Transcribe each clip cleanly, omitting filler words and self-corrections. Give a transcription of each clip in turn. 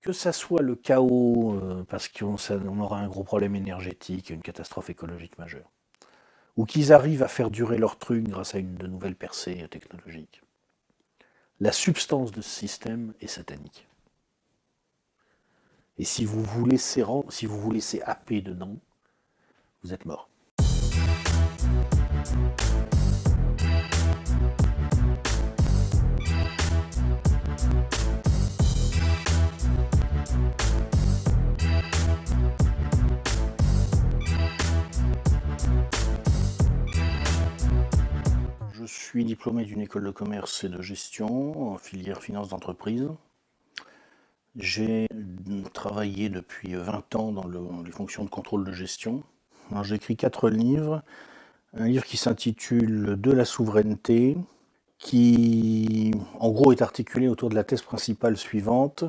Que ça soit le chaos, parce on aura un gros problème énergétique, une catastrophe écologique majeure, ou qu'ils arrivent à faire durer leur truc grâce à de nouvelles percées technologiques, la substance de ce système est satanique. Et si vous vous laissez happer dedans, vous êtes mort. Je suis diplômé d'une école de commerce et de gestion en filière finance d'entreprise. J'ai travaillé depuis 20 ans dans les fonctions de contrôle de gestion. J'ai écrit 4 livres. Un livre qui s'intitule « De la souveraineté », qui en gros est articulé autour de la thèse principale suivante.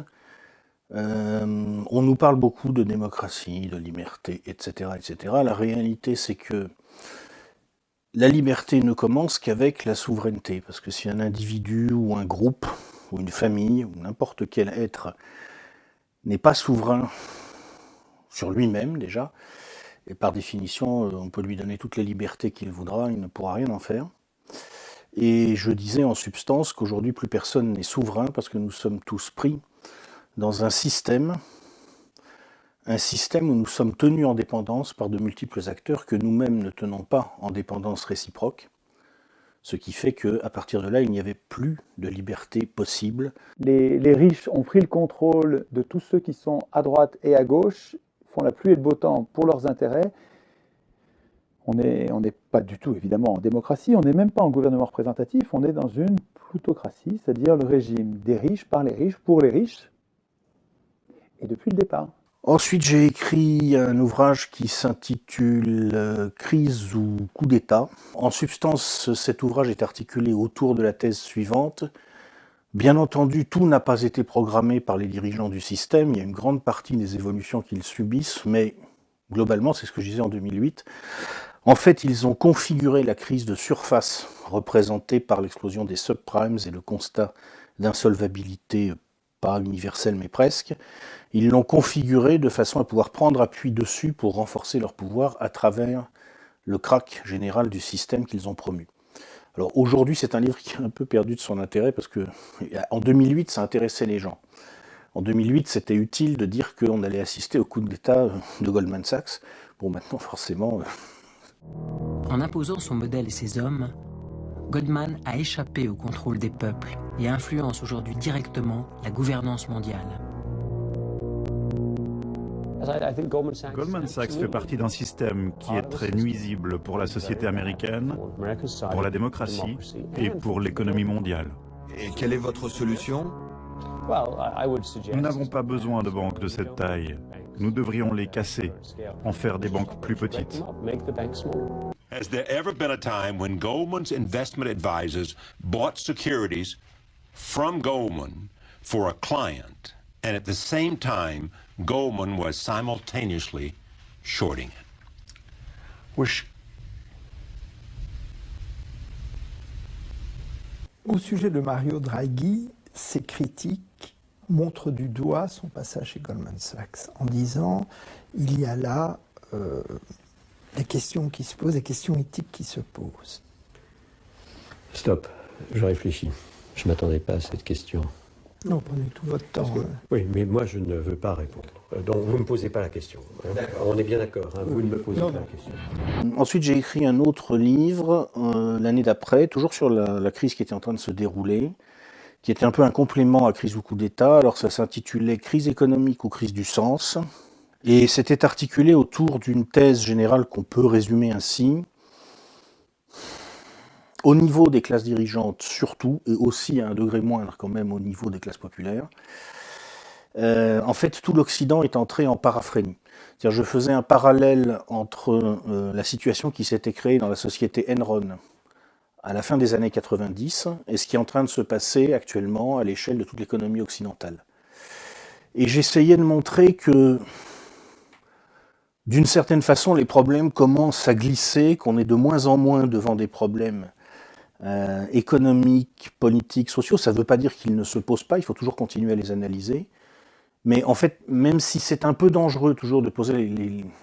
On nous parle beaucoup de démocratie, de liberté, etc., etc. La réalité, c'est que la liberté ne commence qu'avec la souveraineté, parce que si un individu ou un groupe, ou une famille, ou n'importe quel être n'est pas souverain sur lui-même déjà, et par définition, on peut lui donner toutes les libertés qu'il voudra, il ne pourra rien en faire. Et je disais en substance qu'aujourd'hui plus personne n'est souverain parce que nous sommes tous pris dans un système où nous sommes tenus en dépendance par de multiples acteurs que nous-mêmes ne tenons pas en dépendance réciproque, ce qui fait qu'à partir de là, il n'y avait plus de liberté possible. Les riches ont pris le contrôle de tous ceux qui sont à droite et à gauche, font la pluie et le beau temps pour leurs intérêts. On n'est pas du tout, évidemment, en démocratie, on n'est même pas en gouvernement représentatif, on est dans une plutocratie, c'est-à-dire le régime des riches, par les riches, pour les riches, et depuis le départ. Ensuite, j'ai écrit un ouvrage qui s'intitule « Crise ou coup d'État ». En substance, cet ouvrage est articulé autour de la thèse suivante. Bien entendu, tout n'a pas été programmé par les dirigeants du système, il y a une grande partie des évolutions qu'ils subissent, mais globalement, c'est ce que je disais en 2008, en fait, ils ont configuré la crise de surface représentée par l'explosion des subprimes et le constat d'insolvabilité, pas universelle mais presque. Ils l'ont configuré de façon à pouvoir prendre appui dessus pour renforcer leur pouvoir à travers le krach général du système qu'ils ont promu. Alors aujourd'hui, c'est un livre qui a un peu perdu de son intérêt parce que en 2008, ça intéressait les gens. En 2008, c'était utile de dire qu'on allait assister au coup d'État de Goldman Sachs. Bon, maintenant, forcément... En imposant son modèle et ses hommes, Goldman a échappé au contrôle des peuples et influence aujourd'hui directement la gouvernance mondiale. Goldman Sachs fait partie d'un système qui est très nuisible pour la société américaine, pour la démocratie et pour l'économie mondiale. Et quelle est votre solution ? Nous n'avons pas besoin de banques de cette taille. Nous devrions les casser, en faire des banques plus petites. Has there ever been a time when Goldman's investment advisors bought securities from Goldman for a client, and at the same time, Goldman was simultaneously shorting it? Au sujet de Mario Draghi, ses critiques montrent du doigt son passage chez Goldman Sachs en disant il y a là des questions qui se posent, des questions éthiques qui se posent. Stop, je réfléchis. Je ne m'attendais pas à cette question. Non, prenez tout votre temps. Oui, mais moi je ne veux pas répondre. Donc vous ne me posez pas la question. On est bien d'accord, hein, vous ne me posez pas la question. Ensuite, j'ai écrit un autre livre l'année d'après, toujours sur la crise qui était en train de se dérouler, qui était un peu un complément à Crise ou coup d'État. Alors ça s'intitulait « Crise économique ou crise du sens ». Et c'était articulé autour d'une thèse générale qu'on peut résumer ainsi. Au niveau des classes dirigeantes surtout, et aussi à un degré moindre quand même au niveau des classes populaires, en fait tout l'Occident est entré en paraphrénie. C'est-à-dire je faisais un parallèle entre la situation qui s'était créée dans la société Enron à la fin des années 90 et ce qui est en train de se passer actuellement à l'échelle de toute l'économie occidentale. Et j'essayais de montrer que d'une certaine façon, les problèmes commencent à glisser, qu'on est de moins en moins devant des problèmes économiques, politiques, sociaux. Ça ne veut pas dire qu'ils ne se posent pas, il faut toujours continuer à les analyser. Mais en fait, même si c'est un peu dangereux toujours de poser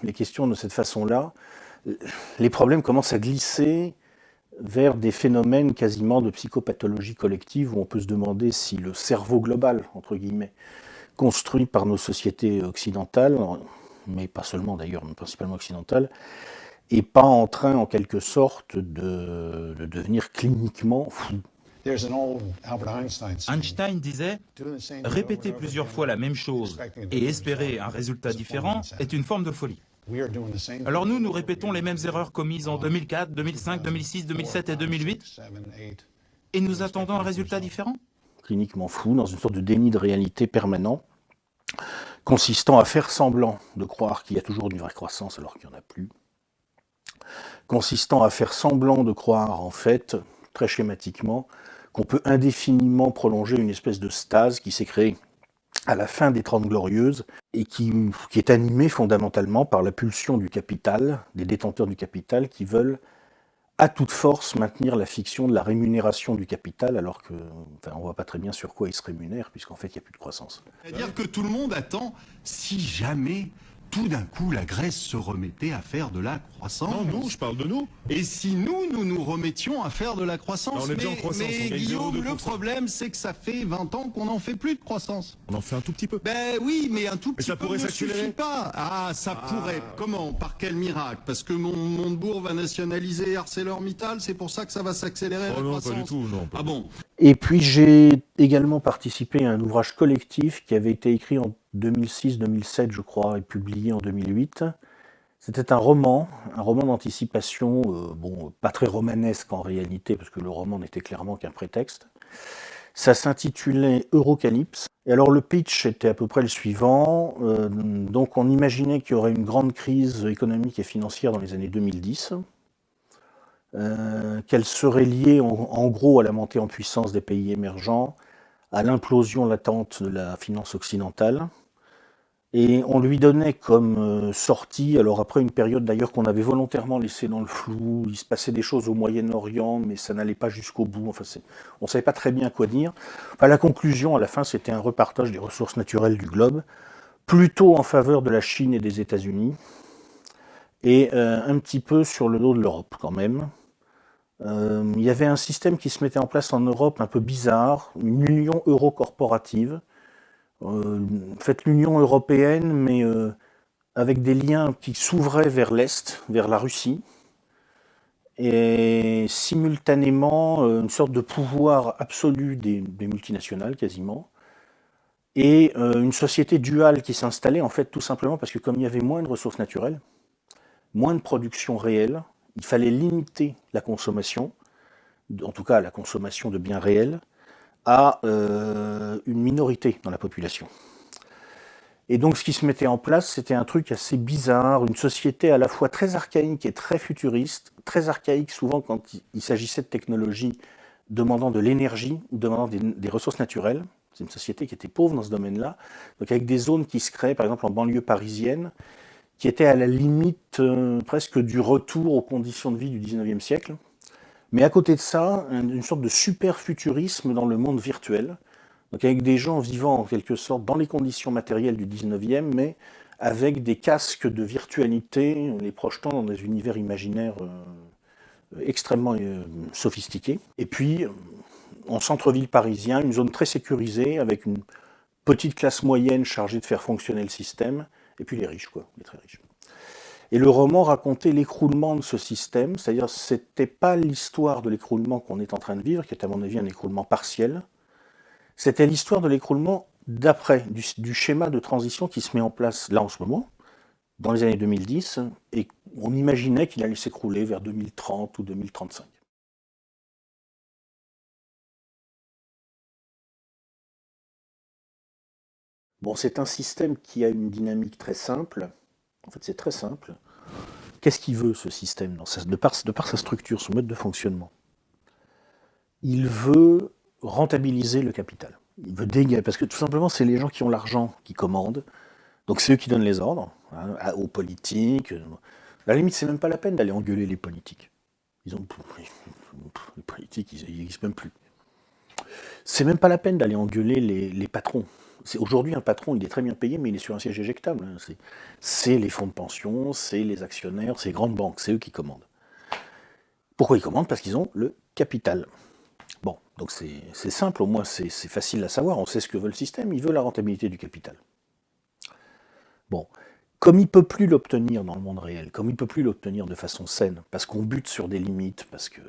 les questions de cette façon-là, les problèmes commencent à glisser vers des phénomènes quasiment de psychopathologie collective où on peut se demander si le cerveau global, entre guillemets, construit par nos sociétés occidentales, mais pas seulement d'ailleurs, mais principalement occidentales, n'est pas en train, en quelque sorte, de devenir cliniquement fou. Einstein disait « Répéter plusieurs fois la même chose et espérer un résultat différent est une forme de folie ». Alors nous répétons les mêmes erreurs commises en 2004, 2005, 2006, 2007 et 2008 et nous attendons un résultat différent. Cliniquement fou, dans une sorte de déni de réalité permanent, consistant à faire semblant de croire qu'il y a toujours une vraie croissance alors qu'il n'y en a plus, consistant à faire semblant de croire, en fait, très schématiquement, qu'on peut indéfiniment prolonger une espèce de stase qui s'est créée à la fin des 30 Glorieuses et qui est animée fondamentalement par la pulsion du capital, des détenteurs du capital qui veulent à toute force maintenir la fiction de la rémunération du capital alors que, on ne voit pas très bien sur quoi ils se rémunèrent puisqu'en fait il n'y a plus de croissance. C'est-à-dire que tout le monde attend si jamais tout d'un coup la Grèce se remettait à faire de la croissance. Non, je parle de nous. Et si nous remettions à faire de la croissance. On est déjà en croissance. Mais Guillaume, le problème c'est que ça fait 20 ans qu'on n'en fait plus de croissance. On en fait un tout petit peu. Ben oui, mais un tout petit ça peu pourrait ne s'accélérer. suffit pas. Ah, ça pourrait. Comment? Par quel miracle? Parce que Montebourg va nationaliser ArcelorMittal, c'est pour ça que ça va s'accélérer la croissance? Non, pas du tout. Non, pas bon. Et puis j'ai également participé à un ouvrage collectif qui avait été écrit en 2006-2007, je crois, et publié en 2008. C'était un roman d'anticipation, pas très romanesque en réalité, parce que le roman n'était clairement qu'un prétexte. Ça s'intitulait Eurocalypse. Et alors le pitch était à peu près le suivant. Donc on imaginait qu'il y aurait une grande crise économique et financière dans les années 2010. Qu'elle serait liée en gros à la montée en puissance des pays émergents, à l'implosion latente de la finance occidentale. Et on lui donnait comme sortie, alors après une période d'ailleurs qu'on avait volontairement laissée dans le flou, il se passait des choses au Moyen-Orient, mais ça n'allait pas jusqu'au bout, enfin on ne savait pas très bien quoi dire. Enfin, la conclusion, à la fin, c'était un repartage des ressources naturelles du globe, plutôt en faveur de la Chine et des États-Unis, et un petit peu sur le dos de l'Europe quand même. Il y avait un système qui se mettait en place en Europe un peu bizarre, une union euro-corporative, en fait l'Union européenne, mais avec des liens qui s'ouvraient vers l'Est, vers la Russie, et simultanément une sorte de pouvoir absolu des multinationales quasiment, et une société duale qui s'installait en fait tout simplement parce que comme il y avait moins de ressources naturelles, moins de production réelle, il fallait limiter la consommation, en tout cas la consommation de biens réels, à une minorité dans la population. Et donc ce qui se mettait en place, c'était un truc assez bizarre, une société à la fois très archaïque et très futuriste, très archaïque souvent quand il s'agissait de technologies demandant de l'énergie ou demandant des ressources naturelles. C'est une société qui était pauvre dans ce domaine-là, donc avec des zones qui se créaient, par exemple en banlieue parisienne, qui étaient à la limite presque du retour aux conditions de vie du 19e siècle. Mais à côté de ça, une sorte de super futurisme dans le monde virtuel, donc avec des gens vivant en quelque sorte dans les conditions matérielles du 19e, mais avec des casques de virtualité, les projetant dans des univers imaginaires extrêmement sophistiqués. Et puis, en centre-ville parisien, une zone très sécurisée, avec une petite classe moyenne chargée de faire fonctionner le système, et puis les riches, quoi, les très riches. Et le roman racontait l'écroulement de ce système, c'est-à-dire c'était pas l'histoire de l'écroulement qu'on est en train de vivre, qui est à mon avis un écroulement partiel, c'était l'histoire de l'écroulement d'après, du schéma de transition qui se met en place là en ce moment, dans les années 2010, et on imaginait qu'il allait s'écrouler vers 2030 ou 2035. Bon, c'est un système qui a une dynamique très simple. En fait, c'est très simple. Qu'est-ce qu'il veut, ce système, de par sa structure, son mode de fonctionnement? Il veut rentabiliser le capital. Il veut dégager, parce que tout simplement, c'est les gens qui ont l'argent qui commandent. Donc c'est eux qui donnent les ordres aux politiques. À la limite, c'est même pas la peine d'aller engueuler les politiques. Les politiques, ils n'existent même plus. C'est même pas la peine d'aller engueuler les patrons. Aujourd'hui, un patron, il est très bien payé, mais il est sur un siège éjectable. Hein. C'est les fonds de pension, c'est les actionnaires, c'est les grandes banques, c'est eux qui commandent. Pourquoi ils commandent? Parce qu'ils ont le capital. Bon, donc c'est simple, au moins c'est facile à savoir, on sait ce que veut le système, il veut la rentabilité du capital. Bon, comme il ne peut plus l'obtenir dans le monde réel, comme il ne peut plus l'obtenir de façon saine, parce qu'on bute sur des limites, parce que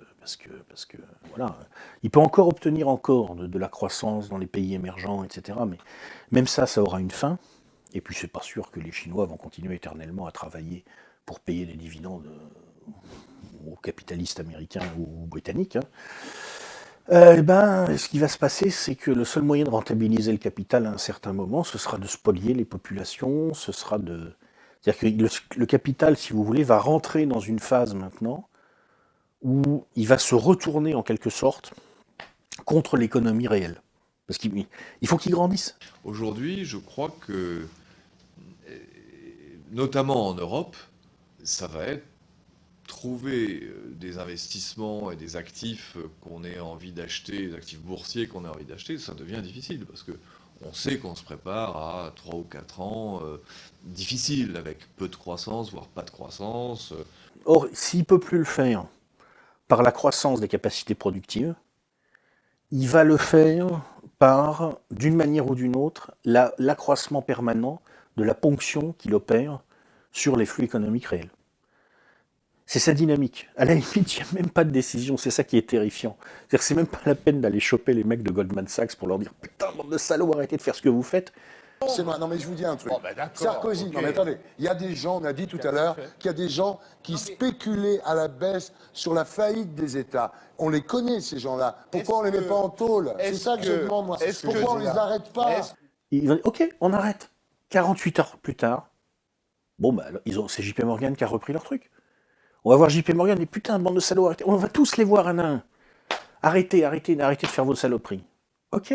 voilà, il peut encore obtenir de la croissance dans les pays émergents, etc. Mais même ça aura une fin, et puis c'est pas sûr que les Chinois vont continuer éternellement à travailler pour payer des dividendes aux capitalistes américains ou britanniques. Hein. Ce qui va se passer, c'est que le seul moyen de rentabiliser le capital à un certain moment, ce sera de spolier les populations, ce sera de... C'est-à-dire que le capital, si vous voulez, va rentrer dans une phase maintenant où il va se retourner en quelque sorte contre l'économie réelle. Parce qu'il faut qu'il grandisse. Aujourd'hui, je crois que, notamment en Europe, ça va être trouver des investissements et des actifs qu'on ait envie d'acheter, des actifs boursiers qu'on ait envie d'acheter, ça devient difficile parce que on sait qu'on se prépare à 3 ou 4 ans difficiles, avec peu de croissance, voire pas de croissance. Or, s'il ne peut plus le faire par la croissance des capacités productives, il va le faire par, d'une manière ou d'une autre, l'accroissement permanent de la ponction qu'il opère sur les flux économiques réels. C'est sa dynamique. À la limite, il n'y a même pas de décision. C'est ça qui est terrifiant. C'est-à-dire que c'est même pas la peine d'aller choper les mecs de Goldman Sachs pour leur dire « Putain, bande de salauds, arrêtez de faire ce que vous faites ». Non mais je vous dis un truc. Sarkozy, non mais attendez, il y a des gens, on a dit tout à l'heure, qu'il y a des gens qui spéculaient à la baisse sur la faillite des États. On les connaît, ces gens-là. Pourquoi on les met pas en tôle? C'est ça que je demande, moi. Pourquoi on les arrête pas? Ils vont dire « Ok, on arrête ». 48 heures plus tard, c'est JP Morgan qui a repris leur truc. On va voir JP Morgan et putain, bande de salauds, arrêtez. On va tous les voir un à un. Arrêtez de faire vos saloperies. Ok.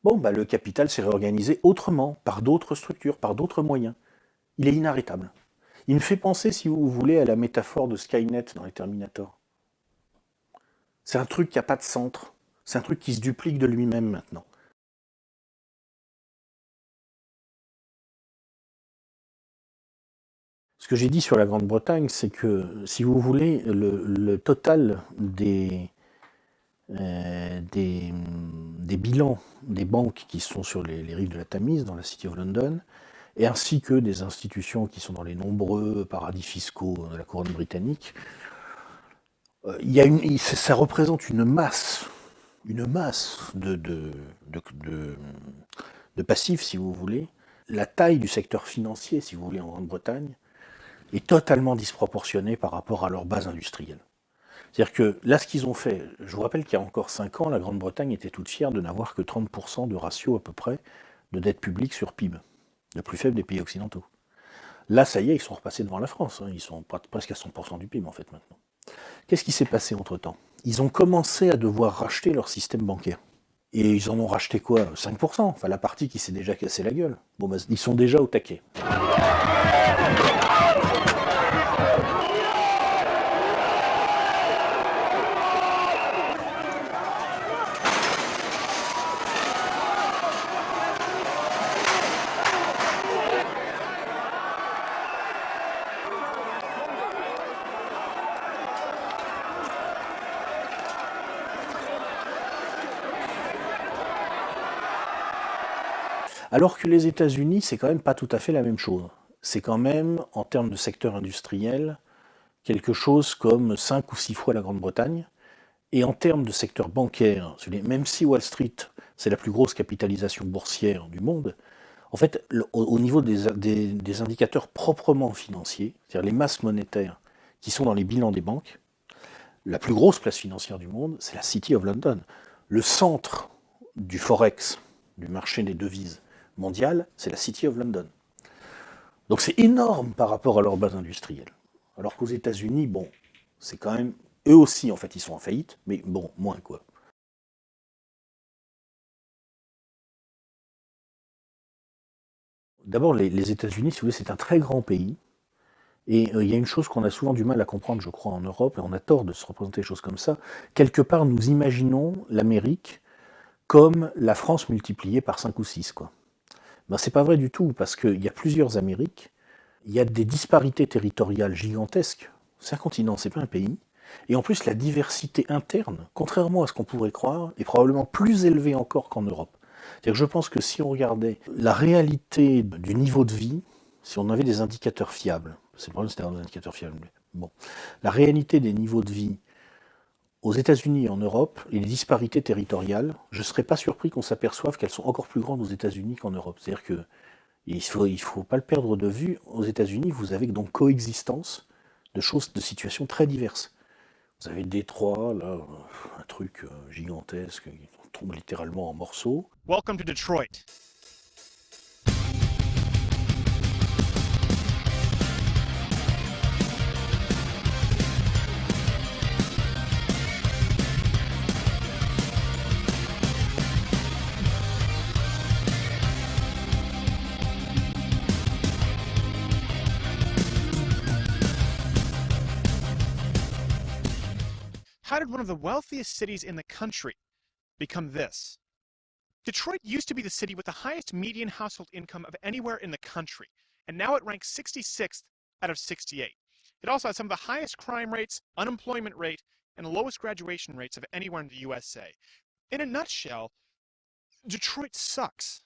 Le capital s'est réorganisé autrement, par d'autres structures, par d'autres moyens. Il est inarrêtable. Il me fait penser, si vous voulez, à la métaphore de Skynet dans les Terminator. C'est un truc qui n'a pas de centre. C'est un truc qui se duplique de lui-même maintenant. Ce que j'ai dit sur la Grande-Bretagne, c'est que, si vous voulez, le total des bilans des banques qui sont sur les rives de la Tamise, dans la City of London, et ainsi que des institutions qui sont dans les nombreux paradis fiscaux de la couronne britannique, ça représente une masse de passifs, si vous voulez. La taille du secteur financier, si vous voulez, en Grande-Bretagne, est totalement disproportionnée par rapport à leur base industrielle. C'est-à-dire que là, ce qu'ils ont fait, je vous rappelle qu'il y a encore 5 ans, la Grande-Bretagne était toute fière de n'avoir que 30% de ratio à peu près de dette publique sur PIB, le plus faible des pays occidentaux. Là, ça y est, ils sont repassés devant la France, hein, ils sont presque à 100% du PIB en fait maintenant. Qu'est-ce qui s'est passé entre-temps? Ils ont commencé à devoir racheter leur système bancaire. Et ils en ont racheté quoi? 5%, enfin la partie qui s'est déjà cassée la gueule. Ils sont déjà au taquet. Alors que les États-Unis, c'est quand même pas tout à fait la même chose. C'est quand même, en termes de secteur industriel, quelque chose comme 5 ou 6 fois la Grande-Bretagne. Et en termes de secteur bancaire, même si Wall Street, c'est la plus grosse capitalisation boursière du monde, en fait, au niveau des indicateurs proprement financiers, c'est-à-dire les masses monétaires qui sont dans les bilans des banques, la plus grosse place financière du monde, c'est la City of London. Le centre du Forex, du marché des devises mondial, c'est la City of London. Donc c'est énorme par rapport à leur base industrielle. Alors qu'aux États-Unis, c'est quand même... Eux aussi, en fait, ils sont en faillite, mais moins quoi. D'abord, les États-Unis, si vous voulez, c'est un très grand pays. Et il y a une chose qu'on a souvent du mal à comprendre, je crois, en Europe, et on a tort de se représenter des choses comme ça. Quelque part, nous imaginons l'Amérique comme la France multipliée par 5 ou 6, quoi. Ben, c'est pas vrai du tout, parce qu'il y a plusieurs Amériques, il y a des disparités territoriales gigantesques. C'est un continent, c'est pas un pays. Et en plus, la diversité interne, contrairement à ce qu'on pourrait croire, est probablement plus élevée encore qu'en Europe. C'est-à-dire que je pense que si on regardait la réalité du niveau de vie, si on avait des indicateurs fiables, c'est le problème, c'est d'avoir des indicateurs fiables. Bon, la réalité des niveaux de vie aux États-Unis et en Europe, et les disparités territoriales, je ne serais pas surpris qu'on s'aperçoive qu'elles sont encore plus grandes aux États-Unis qu'en Europe. C'est-à-dire que il faut pas le perdre de vue. Aux États-Unis, vous avez donc coexistence de choses, de situations très diverses. Vous avez Détroit, là, un truc gigantesque, qui tombe littéralement en morceaux. Welcome to Detroit. How did one of the wealthiest cities in the country become this? Detroit used to be the city with the highest median household income of anywhere in the country, and now it ranks 66th out of 68. It also has some of the highest crime rates, unemployment rate, and the lowest graduation rates of anywhere in the USA. In a nutshell, Detroit sucks.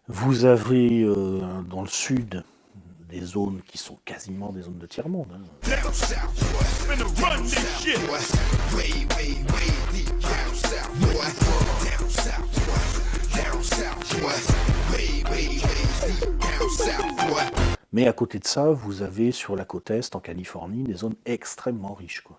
Vous avez dans le sud des zones qui sont quasiment des zones de tiers-monde. Hein. Mais à côté de ça, vous avez sur la côte est, en Californie, des zones extrêmement riches, quoi.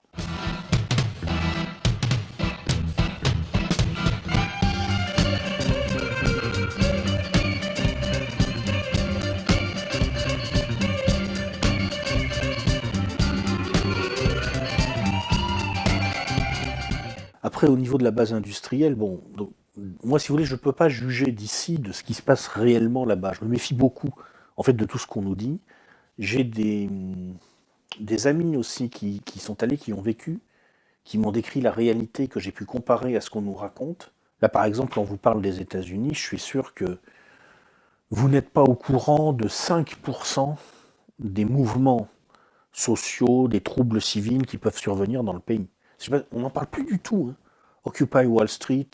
Après, au niveau de la base industrielle, bon, donc, moi, si vous voulez, je ne peux pas juger d'ici de ce qui se passe réellement là-bas. Je me méfie beaucoup, en fait, de tout ce qu'on nous dit. J'ai des amis aussi qui sont allés, qui ont vécu, qui m'ont décrit la réalité que j'ai pu comparer à ce qu'on nous raconte. Là, par exemple, on vous parle des États-Unis, je suis sûr que vous n'êtes pas au courant de 5% des mouvements sociaux, des troubles civils qui peuvent survenir dans le pays. On n'en parle plus du tout. Hein. Occupy Wall Street,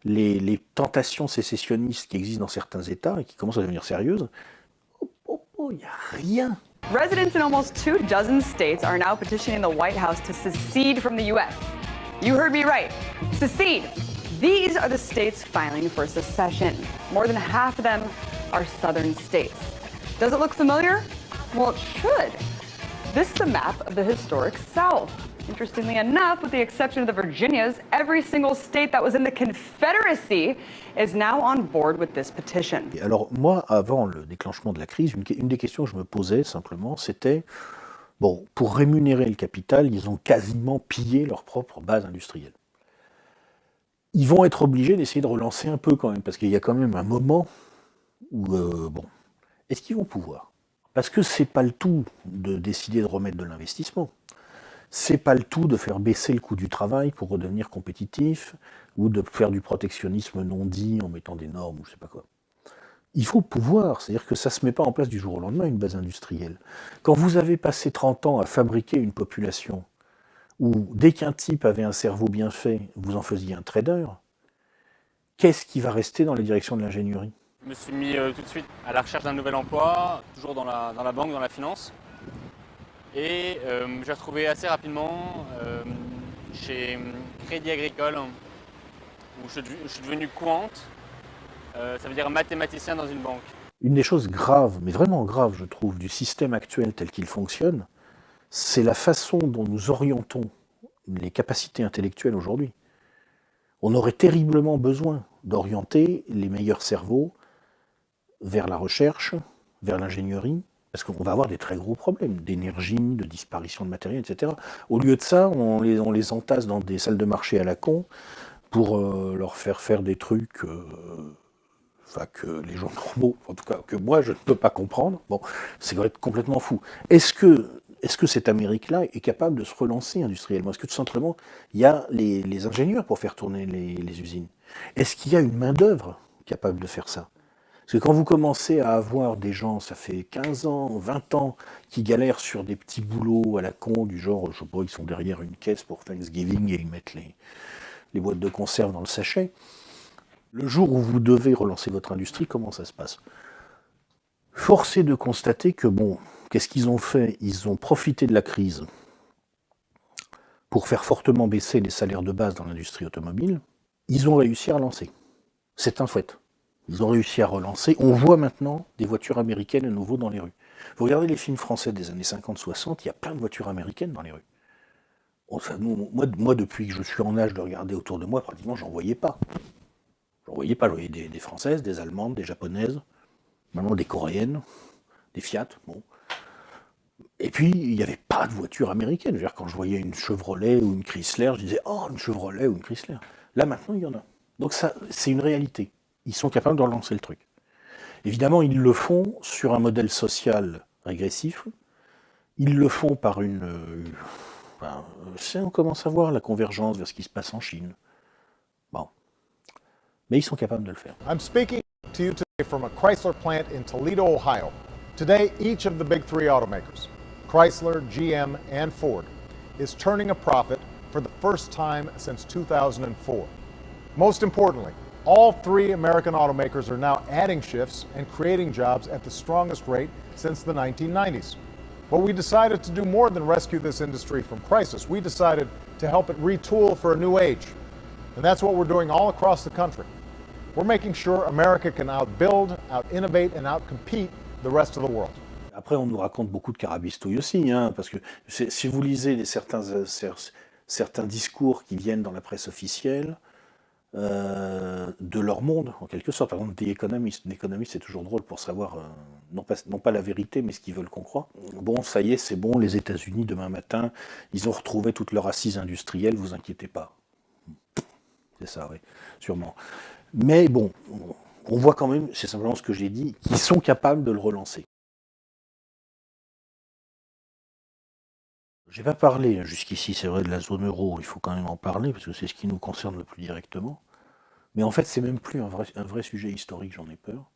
les tentations sécessionnistes qui existent dans certains États et qui commencent à devenir sérieuses, il n'y a rien. Residents in almost 24 states are now petitioning the White House to secede from the U.S. You heard me right. Secede. These are the states filing for secession. More than half of them are southern states. Does it look familiar? Well, it should. This is the map of the historic South. Interestingly enough, with the exception of the Virginias, every single state that was in the Confederacy is now on board with this petition. Alors moi, avant le déclenchement de la crise, une des questions que je me posais simplement, c'était, bon, pour rémunérer le capital, ils ont quasiment pillé leur propre base industrielle. Ils vont être obligés d'essayer de relancer un peu quand même, parce qu'il y a quand même un moment où, bon, est-ce qu'ils vont pouvoir? Parce que c'est pas le tout de décider de remettre de l'investissement. C'est pas le tout de faire baisser le coût du travail pour redevenir compétitif, ou de faire du protectionnisme non dit en mettant des normes ou je sais pas quoi. Il faut pouvoir, c'est-à-dire que ça se met pas en place du jour au lendemain, une base industrielle. Quand vous avez passé 30 ans à fabriquer une population, où dès qu'un type avait un cerveau bien fait, vous en faisiez un trader, qu'est-ce qui va rester dans la direction de l'ingénierie? Je me suis mis tout de suite à la recherche d'un nouvel emploi, toujours dans la banque, dans la finance. Et j'ai retrouvé assez rapidement chez Crédit Agricole, où je suis devenu quant, ça veut dire mathématicien dans une banque. Une des choses graves, mais vraiment graves, je trouve, du système actuel tel qu'il fonctionne, c'est la façon dont nous orientons les capacités intellectuelles aujourd'hui. On aurait terriblement besoin d'orienter les meilleurs cerveaux vers la recherche, vers l'ingénierie, parce qu'on va avoir des très gros problèmes d'énergie, de disparition de matériel, etc. Au lieu de ça, on les entasse dans des salles de marché à la con pour leur faire des trucs que les gens normaux, en tout cas que moi, je ne peux pas comprendre. Bon, c'est complètement fou. Est-ce que est-ce que cette Amérique-là est capable de se relancer industriellement? Est-ce que tout simplement, il y a les ingénieurs pour faire tourner les usines? Est-ce qu'il y a une main-d'œuvre capable de faire ça? Parce que quand vous commencez à avoir des gens, ça fait 15 ans, 20 ans, qui galèrent sur des petits boulots à la con, du genre, je sais pas, ils sont derrière une caisse pour Thanksgiving et ils mettent les boîtes de conserve dans le sachet. Le jour où vous devez relancer votre industrie, comment ça se passe? Force est de constater que, bon, qu'est-ce qu'ils ont fait? Ils ont profité de la crise pour faire fortement baisser les salaires de base dans l'industrie automobile. Ils ont réussi à relancer. C'est un fait. Ils ont réussi à relancer. On voit maintenant des voitures américaines à nouveau dans les rues. Vous regardez les films français des années 50-60, il y a plein de voitures américaines dans les rues. Enfin, moi, depuis que je suis en âge de regarder autour de moi, pratiquement, j'en voyais pas. J'en voyais pas. Je voyais des Françaises, des Allemandes, des Japonaises, maintenant des Coréennes, des Fiat, bon. Et puis, il n'y avait pas de voiture américaine. Je veux dire, quand je voyais une Chevrolet ou une Chrysler, je disais « Oh, une Chevrolet ou une Chrysler ». Là, maintenant, il y en a. Donc ça, c'est une réalité. Ils sont capables de relancer le truc. Évidemment, ils le font sur un modèle social régressif. Ils le font par on commence à voir la convergence vers ce qui se passe en Chine. Bon. Mais ils sont capables de le faire. I'm speaking to you today from a Chrysler plant in Toledo, Ohio. Today, each of the big three automakers, Chrysler, GM, and Ford, is turning a profit for the first time since 2004. Most importantly, all three American automakers are now adding shifts and creating jobs at the strongest rate since the 1990s. But we decided to do more than rescue this industry from crisis. We decided to help it retool for a new age. And that's what we're doing all across the country. We're making sure America can outbuild, out-innovate, and out-compete the rest of the world. Après, on nous raconte beaucoup de carabistouilles aussi, hein, parce que si vous lisez certains discours qui viennent dans la presse officielle, de leur monde, en quelque sorte. Par exemple, The Economist, c'est toujours drôle pour savoir, non pas la vérité, mais ce qu'ils veulent qu'on croie. Bon, ça y est, c'est bon, les États-Unis, demain matin, ils ont retrouvé toute leur assise industrielle, vous inquiétez pas. C'est ça, oui, sûrement. Mais bon, on voit quand même, c'est simplement ce que j'ai dit, qu'ils sont capables de le relancer. J'ai pas parlé jusqu'ici, c'est vrai, de la zone euro, il faut quand même en parler, parce que c'est ce qui nous concerne le plus directement. Mais en fait, c'est même plus un vrai sujet historique, j'en ai peur.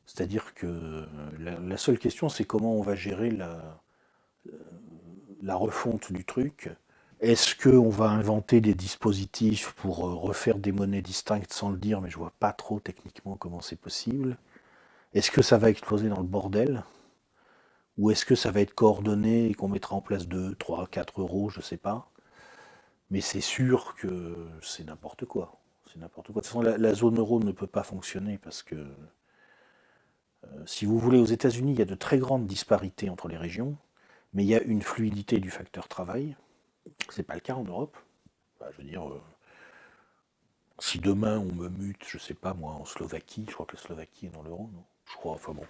C'est-à-dire que la seule question, c'est comment on va gérer la refonte du truc. Est-ce qu'on va inventer des dispositifs pour refaire des monnaies distinctes sans le dire, mais je vois pas trop techniquement comment c'est possible. Est-ce que ça va exploser dans le bordel ? Ou est-ce que ça va être coordonné et qu'on mettra en place 2, 3, 4 euros, je sais pas. Mais c'est sûr que c'est n'importe quoi. C'est n'importe quoi. De toute façon, la zone euro ne peut pas fonctionner parce que, si vous voulez, aux États-Unis, il y a de très grandes disparités entre les régions, mais il y a une fluidité du facteur travail. C'est pas le cas en Europe. Bah, je veux dire, si demain on me mute, je sais pas moi, en Slovaquie, je crois que la Slovaquie est dans l'euro, non ? Je crois, enfin bon.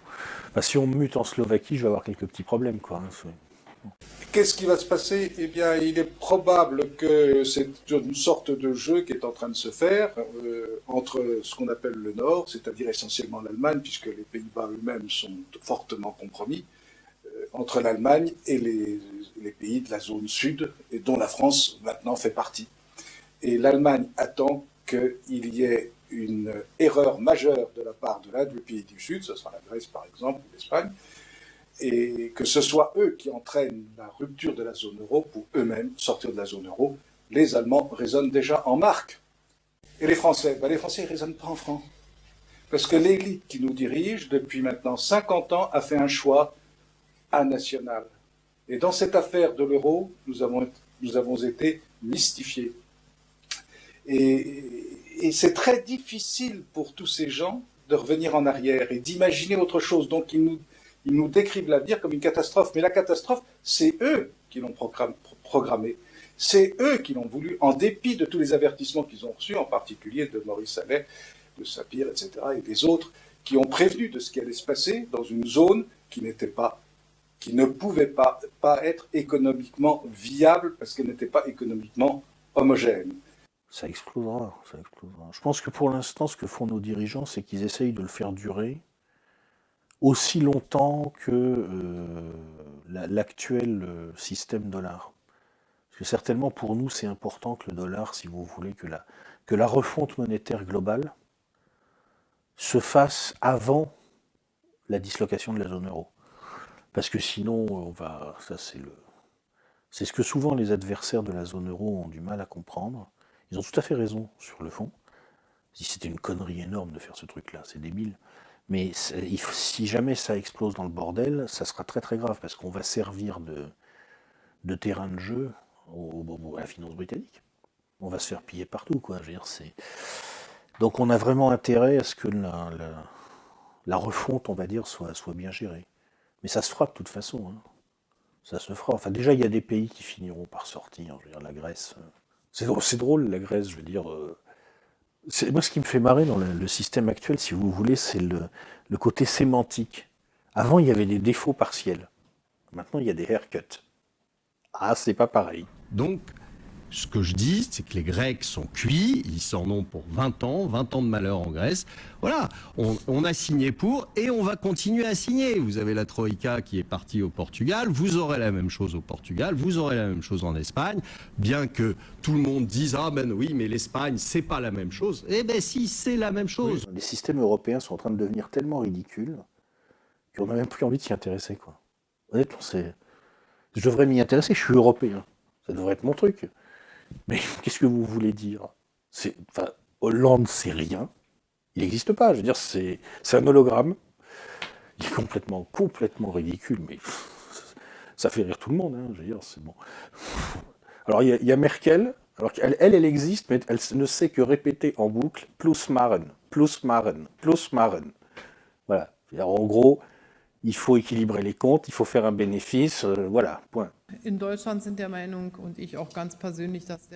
Enfin, si on me mute en Slovaquie, je vais avoir quelques petits problèmes, quoi. Qu'est-ce qui va se passer? Eh bien, il est probable que c'est une sorte de jeu qui est en train de se faire entre ce qu'on appelle le Nord, c'est-à-dire essentiellement l'Allemagne, puisque les Pays-Bas eux-mêmes sont fortement compromis, entre l'Allemagne et les pays de la zone Sud, et dont la France maintenant fait partie. Et l'Allemagne attend qu'il y ait une erreur majeure de la part de l'un des pays du Sud, ce sera la Grèce par exemple, ou l'Espagne, et que ce soit eux qui entraînent la rupture de la zone euro pour eux-mêmes sortir de la zone euro. Les Allemands raisonnent déjà en marque. Et les Français? Les Français ne raisonnent pas en francs. Parce que l'élite qui nous dirige depuis maintenant 50 ans a fait un choix anational. Et dans cette affaire de l'euro, nous avons été mystifiés. Et c'est très difficile pour tous ces gens de revenir en arrière et d'imaginer autre chose. Donc ils nous décrivent l'avenir comme une catastrophe. Mais la catastrophe, c'est eux qui l'ont programmée. C'est eux qui l'ont voulu, en dépit de tous les avertissements qu'ils ont reçus, en particulier de Maurice Allais, de Sapir, etc., et des autres, qui ont prévenu de ce qui allait se passer dans une zone qui ne pouvait pas être économiquement viable parce qu'elle n'était pas économiquement homogène. Ça explosera, ça explosera. Je pense que pour l'instant, ce que font nos dirigeants, c'est qu'ils essayent de le faire durer aussi longtemps que l'actuel système dollar. Parce que certainement pour nous, c'est important que le dollar, si vous voulez, que la refonte monétaire globale se fasse avant la dislocation de la zone euro. Parce que sinon, ça c'est ce que souvent les adversaires de la zone euro ont du mal à comprendre. Ils ont tout à fait raison sur le fond. C'était une connerie énorme de faire ce truc-là, c'est débile. Mais si jamais ça explose dans le bordel, ça sera très très grave, parce qu'on va servir de terrain de jeu à la finance britannique. On va se faire piller partout, quoi. Je veux dire, donc on a vraiment intérêt à ce que la refonte, on va dire, soit bien gérée. Mais ça se fera de toute façon. Hein. Ça se fera. Enfin, déjà, il y a des pays qui finiront par sortir. Je veux dire, la Grèce. C'est drôle, la Grèce, je veux dire. Moi, ce qui me fait marrer dans le système actuel, si vous voulez, c'est le côté sémantique. Avant, il y avait des défauts partiels. Maintenant, il y a des haircuts. Ah, c'est pas pareil. Donc, ce que je dis, c'est que les Grecs sont cuits, ils s'en ont pour 20 ans de malheur en Grèce. Voilà, on a signé pour et on va continuer à signer. Vous avez la Troïka qui est partie au Portugal, vous aurez la même chose au Portugal, vous aurez la même chose en Espagne, bien que tout le monde dise « Ah ben oui, mais l'Espagne, c'est pas la même chose ». Eh ben si, c'est la même chose. Oui, les systèmes européens sont en train de devenir tellement ridicules qu'on n'a même plus envie de s'y intéresser, quoi. Honnêtement, je devrais m'y intéresser, je suis européen. Ça devrait être mon truc. Mais qu'est-ce que vous voulez dire? Hollande, c'est rien. Il n'existe pas. Je veux dire, c'est un hologramme. Il est complètement ridicule, mais ça fait rire tout le monde. Hein, je veux dire, c'est bon. Alors, il y a Merkel. Alors elle existe, mais elle ne sait que répéter en boucle « plus Maren, plus Maren, plus Maren ». Voilà. En gros, il faut équilibrer les comptes, il faut faire un bénéfice, voilà, point.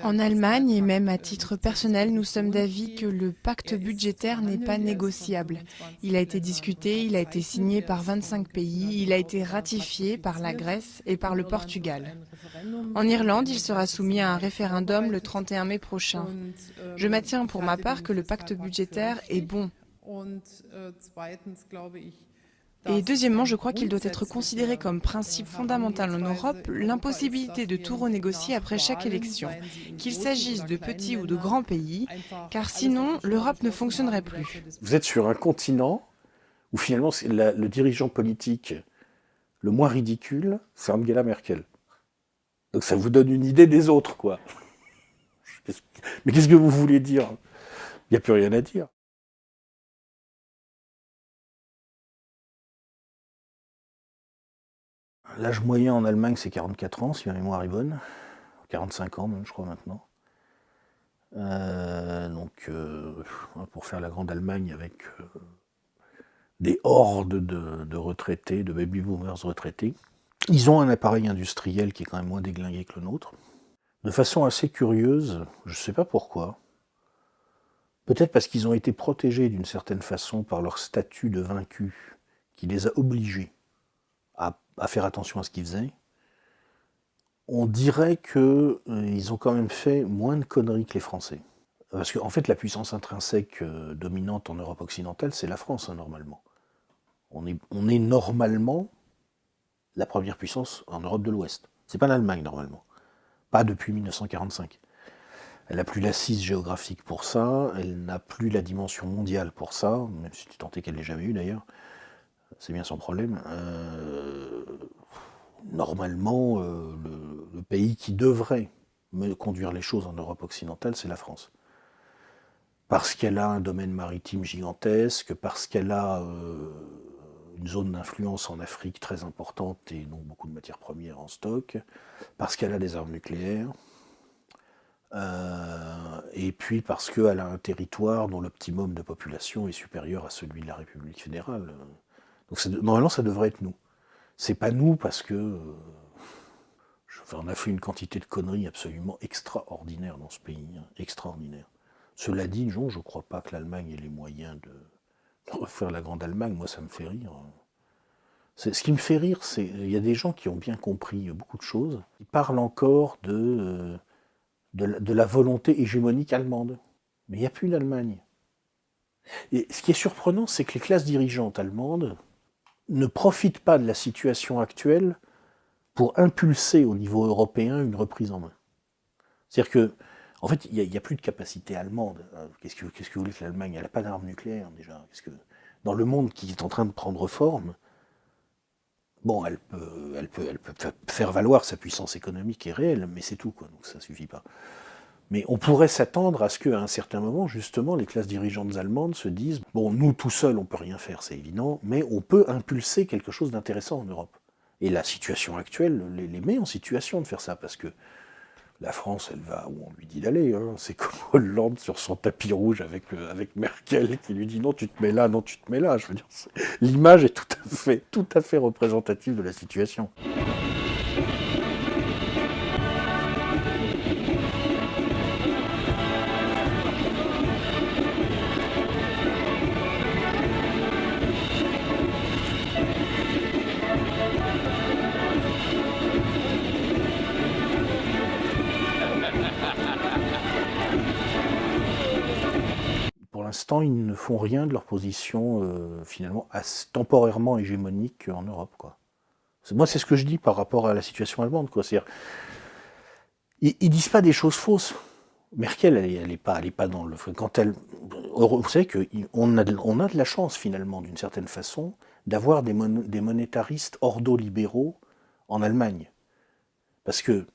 En Allemagne, et même à titre personnel, nous sommes d'avis que le pacte budgétaire n'est pas négociable. Il a été discuté, il a été signé par 25 pays, il a été ratifié par la Grèce et par le Portugal. En Irlande, il sera soumis à un référendum le 31 mai prochain. Je maintiens pour ma part que le pacte budgétaire est bon. Et deuxièmement, je crois qu'il doit être considéré comme principe fondamental en Europe l'impossibilité de tout renégocier après chaque élection, qu'il s'agisse de petits ou de grands pays, car sinon l'Europe ne fonctionnerait plus. Vous êtes sur un continent où finalement le dirigeant politique le moins ridicule, c'est Angela Merkel. Donc ça vous donne une idée des autres, quoi. Mais qu'est-ce que vous voulez dire? Il n'y a plus rien à dire. L'âge moyen en Allemagne, c'est 44 ans, si ma mémoire est bonne. 45 ans même, je crois, maintenant. Pour faire la grande Allemagne avec des hordes de retraités, de baby-boomers retraités. Ils ont un appareil industriel qui est quand même moins déglingué que le nôtre. De façon assez curieuse, je ne sais pas pourquoi. Peut-être parce qu'ils ont été protégés d'une certaine façon par leur statut de vaincus, qui les a obligés à faire attention à ce qu'ils faisaient. On dirait qu'ils ont quand même fait moins de conneries que les Français. Parce qu'en fait, la puissance intrinsèque dominante en Europe occidentale, c'est la France, hein, normalement. On est normalement la première puissance en Europe de l'Ouest. C'est pas l'Allemagne, normalement. Pas depuis 1945. Elle n'a plus l'assise géographique pour ça, elle n'a plus la dimension mondiale pour ça, même si tu tentais qu'elle l'ait jamais eu d'ailleurs. C'est bien son problème. Normalement, le pays qui devrait conduire les choses en Europe occidentale, c'est la France. Parce qu'elle a un domaine maritime gigantesque, parce qu'elle a une zone d'influence en Afrique très importante et donc beaucoup de matières premières en stock, parce qu'elle a des armes nucléaires, et puis parce qu'elle a un territoire dont l'optimum de population est supérieur à celui de la République fédérale. Donc normalement, ça devrait être nous. C'est pas nous parce que on a fait une quantité de conneries absolument extraordinaires dans ce pays, hein, extraordinaire. Cela dit, non, je ne crois pas que l'Allemagne ait les moyens de refaire la grande Allemagne. Moi, ça me fait rire. Ce qui me fait rire, c'est il y a des gens qui ont bien compris beaucoup de choses. Ils parlent encore de la volonté hégémonique allemande. Mais il n'y a plus d'Allemagne. Et ce qui est surprenant, c'est que les classes dirigeantes allemandes ne profite pas de la situation actuelle pour impulser au niveau européen une reprise en main. C'est-à-dire que, en fait, il n'y a plus de capacité allemande. Qu'est-ce que vous voulez que l'Allemagne, elle n'a pas d'armes nucléaires déjà. Dans le monde qui est en train de prendre forme, bon, elle peut faire valoir sa puissance économique et réelle, mais c'est tout, quoi, donc ça ne suffit pas. Mais on pourrait s'attendre à ce qu'à un certain moment, justement, les classes dirigeantes allemandes se disent « Bon, nous, tout seuls, on ne peut rien faire, c'est évident, mais on peut impulser quelque chose d'intéressant en Europe. » Et la situation actuelle les met en situation de faire ça, parce que la France, elle va où on lui dit d'aller. Hein. C'est comme Hollande sur son tapis rouge avec Merkel qui lui dit « Non, tu te mets là, non, tu te mets là. » Je veux dire, l'image est tout à fait représentative de la situation. Pour l'instant, ils ne font rien de leur position finalement temporairement hégémonique en Europe, quoi. Moi, c'est ce que je dis par rapport à la situation allemande, quoi. C'est-à-dire, ils disent pas des choses fausses. Merkel, elle est pas dans le. Quand elle, vous savez qu'on a de la chance finalement, d'une certaine façon, d'avoir des monétaristes ordo-libéraux en Allemagne, parce que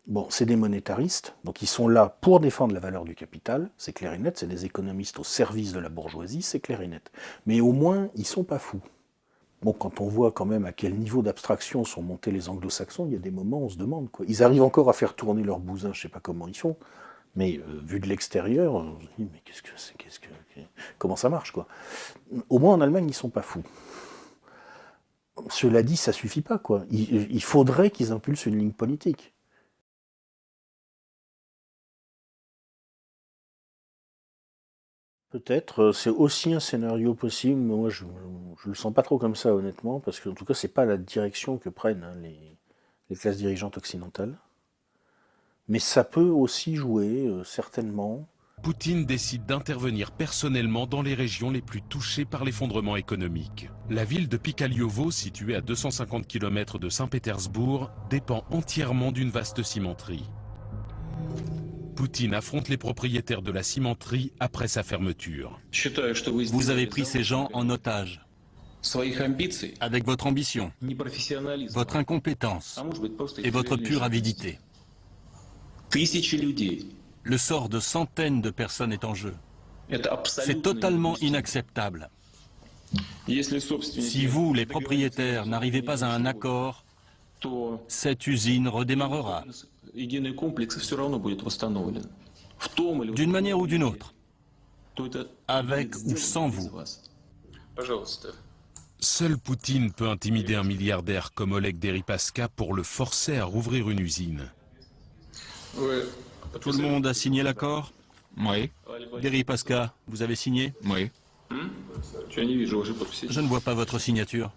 bon, c'est des monétaristes, donc ils sont là pour défendre la valeur du capital, c'est clair et net, c'est des économistes au service de la bourgeoisie, c'est clair et net. Mais au moins, ils sont pas fous. Bon, quand on voit quand même à quel niveau d'abstraction sont montés les anglo-saxons, il y a des moments où on se demande, quoi. Ils arrivent encore à faire tourner leur bousin, je sais pas comment ils font, mais vu de l'extérieur, on se dit, mais comment ça marche, quoi. Au moins en Allemagne, ils sont pas fous. Cela dit, ça suffit pas, quoi. Il faudrait qu'ils impulsent une ligne politique. Peut-être, c'est aussi un scénario possible, mais moi je le sens pas trop comme ça honnêtement, parce que en tout cas c'est pas la direction que prennent les classes dirigeantes occidentales. Mais ça peut aussi jouer, certainement. Poutine décide d'intervenir personnellement dans les régions les plus touchées par l'effondrement économique. La ville de Pikaliovo, située à 250 km de Saint-Pétersbourg, dépend entièrement d'une vaste cimenterie. Poutine affronte les propriétaires de la cimenterie après sa fermeture. Vous avez pris ces gens en otage. Avec votre ambition, votre incompétence et votre pure avidité. Le sort de centaines de personnes est en jeu. C'est totalement inacceptable. Si vous, les propriétaires, n'arrivez pas à un accord, cette usine redémarrera. D'une manière ou d'une autre, avec ou sans vous. Seul Poutine peut intimider un milliardaire comme Oleg Deripaska pour le forcer à rouvrir une usine. Tout le monde a signé l'accord? Oui. Deripaska, vous avez signé? Oui. Je ne vois pas votre signature.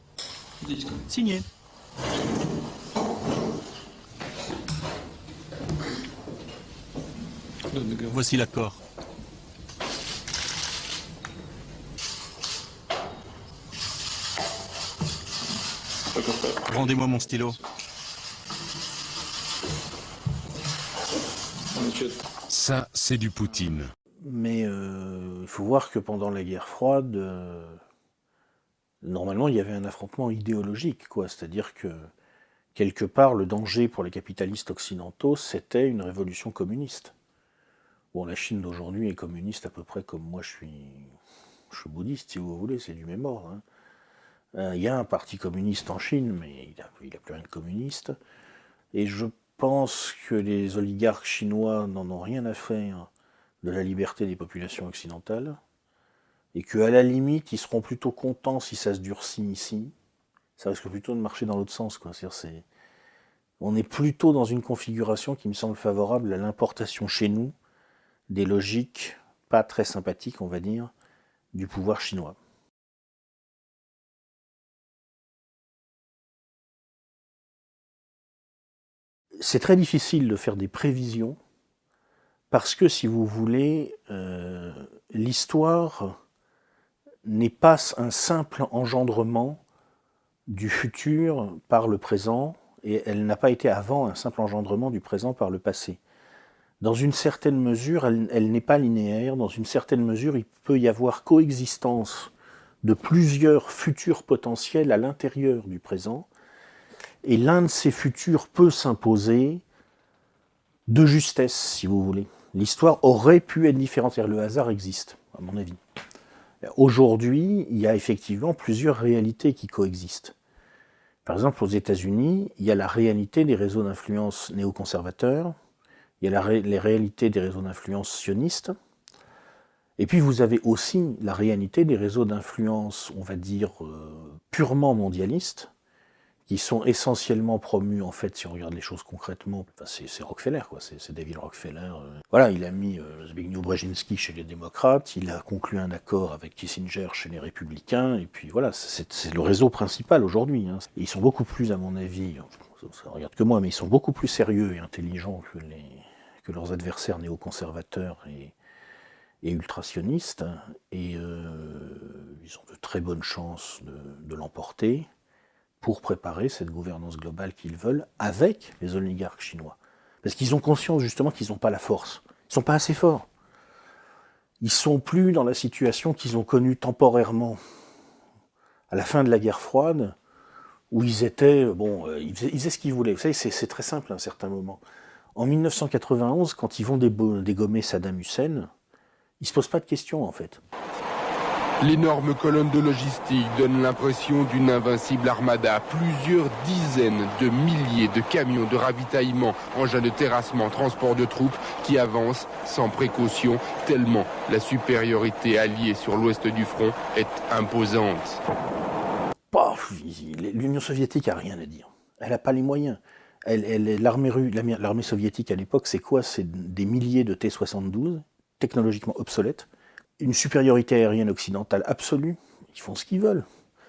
Signez. Voici l'accord. Rendez-moi mon stylo. Ça, c'est du Poutine. Mais il faut voir que pendant la guerre froide, normalement, il y avait un affrontement idéologique, quoi. C'est-à-dire que, quelque part, le danger pour les capitalistes occidentaux, c'était une révolution communiste. Bon, la Chine d'aujourd'hui est communiste à peu près comme moi je suis bouddhiste, si vous voulez, c'est du même ordre. Hein. Il y a un parti communiste en Chine, mais il n'a plus rien de communiste. Et je pense que les oligarques chinois n'en ont rien à faire de la liberté des populations occidentales, et qu'à la limite, ils seront plutôt contents si ça se durcit ici. Ça risque plutôt de marcher dans l'autre sens, quoi. C'est-à-dire, on est plutôt dans une configuration qui me semble favorable à l'importation chez nous des logiques pas très sympathiques, on va dire, du pouvoir chinois. C'est très difficile de faire des prévisions, parce que, si vous voulez, l'histoire n'est pas un simple engendrement du futur par le présent, et elle n'a pas été avant un simple engendrement du présent par le passé. Dans une certaine mesure, elle n'est pas linéaire. Dans une certaine mesure, il peut y avoir coexistence de plusieurs futurs potentiels à l'intérieur du présent, et l'un de ces futurs peut s'imposer de justesse, si vous voulez. L'histoire aurait pu être différente, c'est-à-dire le hasard existe, à mon avis. Aujourd'hui, il y a effectivement plusieurs réalités qui coexistent. Par exemple, aux États-Unis, il y a la réalité des réseaux d'influence néoconservateurs, il y a les réalités des réseaux d'influence sionistes, et puis vous avez aussi la réalité des réseaux d'influence, on va dire, purement mondialistes, qui sont essentiellement promus, en fait, si on regarde les choses concrètement, enfin, c'est Rockefeller, quoi, c'est David Rockefeller. Voilà, il a mis Zbigniew Brzezinski chez les démocrates, il a conclu un accord avec Kissinger chez les républicains, et puis voilà, c'est le réseau principal aujourd'hui. Hein. Et ils sont beaucoup plus, à mon avis, ça regarde que moi, mais ils sont beaucoup plus sérieux et intelligents que leurs adversaires néoconservateurs et ultrasionistes, et ils ont de très bonnes chances de l'emporter pour préparer cette gouvernance globale qu'ils veulent avec les oligarques chinois. Parce qu'ils ont conscience justement qu'ils n'ont pas la force. Ils ne sont pas assez forts. Ils ne sont plus dans la situation qu'ils ont connue temporairement à la fin de la guerre froide, où ils étaient, ils faisaient ce qu'ils voulaient. Vous savez, c'est très simple à un certain moment. En 1991, quand ils vont dégommer Saddam Hussein, ils ne se posent pas de questions en fait. L'énorme colonne de logistique donne l'impression d'une invincible armada. Plusieurs dizaines de milliers de camions de ravitaillement, engins de terrassement, transport de troupes qui avancent sans précaution, tellement la supériorité alliée sur l'ouest du front est imposante. L'Union soviétique n'a rien à dire. Elle n'a pas les moyens. L'armée soviétique à l'époque, c'est quoi? C'est des milliers de T-72, technologiquement obsolètes, une supériorité aérienne occidentale absolue. Ils font ce qu'ils veulent.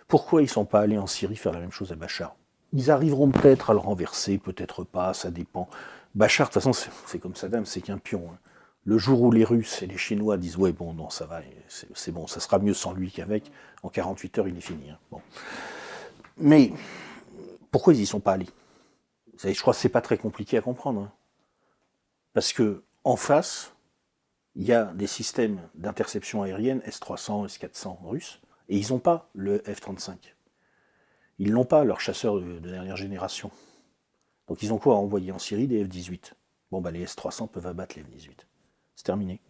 Pourquoi ils ne sont pas allés en Syrie faire la même chose à Bachar? Ils arriveront peut-être à le renverser, peut-être pas, ça dépend. Bachar, de toute façon, c'est comme Saddam, c'est qu'un pion. Hein. Le jour où les Russes et les Chinois disent « ouais, bon, non, ça va, c'est bon, ça sera mieux sans lui qu'avec », en 48 heures, il est fini. Hein. Bon. Mais pourquoi ils n'y sont pas allés? Je crois que c'est pas très compliqué à comprendre. Hein. Parce que en face, il y a des systèmes d'interception aérienne S-300, S-400 russes, et ils n'ont pas le F-35. Ils n'ont pas leurs chasseurs de dernière génération. Donc ils ont quoi à envoyer en Syrie? Des F-18. Bon, les S-300 peuvent abattre les F-18. C'est terminé.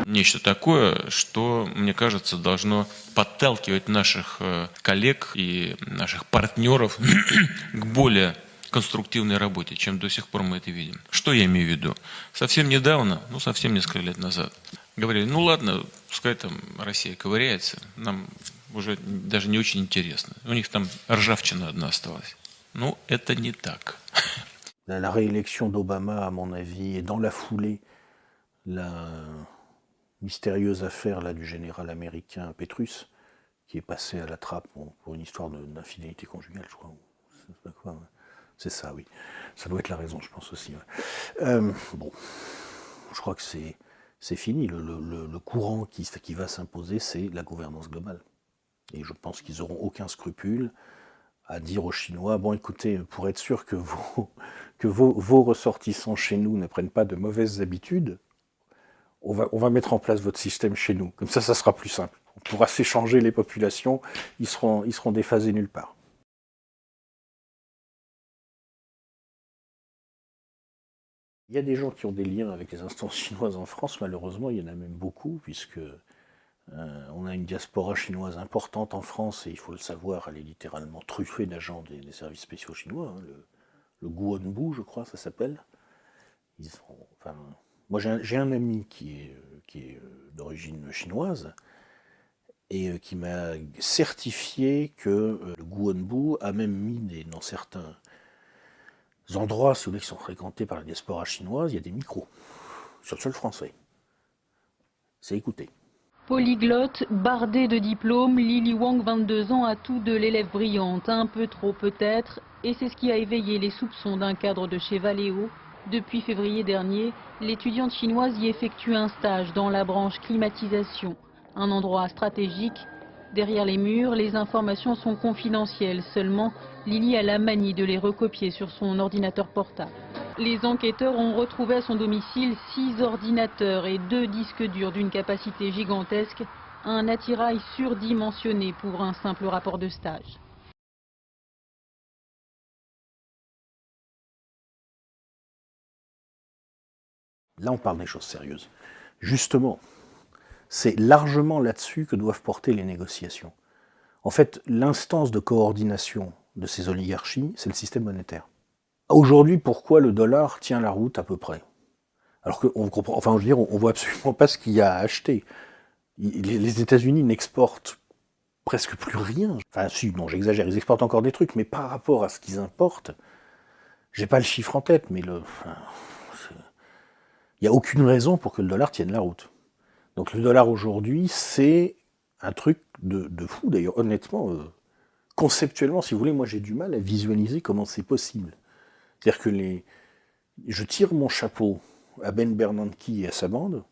Нечто такое, что, мне кажется, должно подталкивать наших коллег и наших партнеров к более конструктивной работе, чем до сих пор мы это видим. Что я имею в виду? Совсем недавно, совсем несколько лет назад, говорили, ладно, пускай там Россия ковыряется, нам уже даже не очень интересно. У них там ржавчина одна осталась. Это не так. La réélection d'Obama, à mon avis, est dans la foulée la mystérieuse affaire là, du général américain Petrus, qui est passé à la trappe pour une histoire d'infidélité conjugale, je crois. C'est ça, oui. Ça doit être la raison, je pense aussi. Ouais. Je crois que c'est fini. Le courant qui va s'imposer, c'est la gouvernance globale. Et je pense qu'ils n'auront aucun scrupule à dire aux Chinois, écoutez, pour être sûr que vos ressortissants chez nous ne prennent pas de mauvaises habitudes, on va mettre en place votre système chez nous. Comme ça sera plus simple. On pourra s'échanger les populations, ils seront déphasés nulle part. Il y a des gens qui ont des liens avec les instances chinoises en France, malheureusement, il y en a même beaucoup, puisque on a une diaspora chinoise importante en France, et il faut le savoir, elle est littéralement truffée d'agents des services spéciaux chinois, hein, le Guanbu, je crois, ça s'appelle. Moi, j'ai un ami qui est d'origine chinoise et qui m'a certifié que le Guanbu a même mis dans certains endroits, si vous voulez, qui sont fréquentés par la diaspora chinoise, il y a des micros sur le sol français. C'est écouté. Polyglotte, bardée de diplômes, Lily Wang, 22 ans, a tout de l'élève brillante, un peu trop peut-être, et c'est ce qui a éveillé les soupçons d'un cadre de chez Valeo. Depuis février dernier, l'étudiante chinoise y effectue un stage dans la branche climatisation, un endroit stratégique. Derrière les murs, les informations sont confidentielles, seulement Lily a la manie de les recopier sur son ordinateur portable. Les enquêteurs ont retrouvé à son domicile 6 ordinateurs et 2 disques durs d'une capacité gigantesque, un attirail surdimensionné pour un simple rapport de stage. Là, on parle des choses sérieuses. Justement, c'est largement là-dessus que doivent porter les négociations. En fait, l'instance de coordination de ces oligarchies, c'est le système monétaire. Aujourd'hui, pourquoi le dollar tient la route à peu près? Alors qu'on comprend, enfin, je veux dire, on voit absolument pas ce qu'il y a à acheter. Les États-Unis n'exportent presque plus rien. Enfin, si, non, j'exagère, ils exportent encore des trucs, mais par rapport à ce qu'ils importent, j'ai pas le chiffre en tête, mais il n'y a aucune raison pour que le dollar tienne la route. Donc le dollar aujourd'hui, c'est un truc de fou. D'ailleurs, honnêtement, conceptuellement, si vous voulez, moi j'ai du mal à visualiser comment c'est possible. C'est-à-dire que je tire mon chapeau à Ben Bernanke et à sa bande.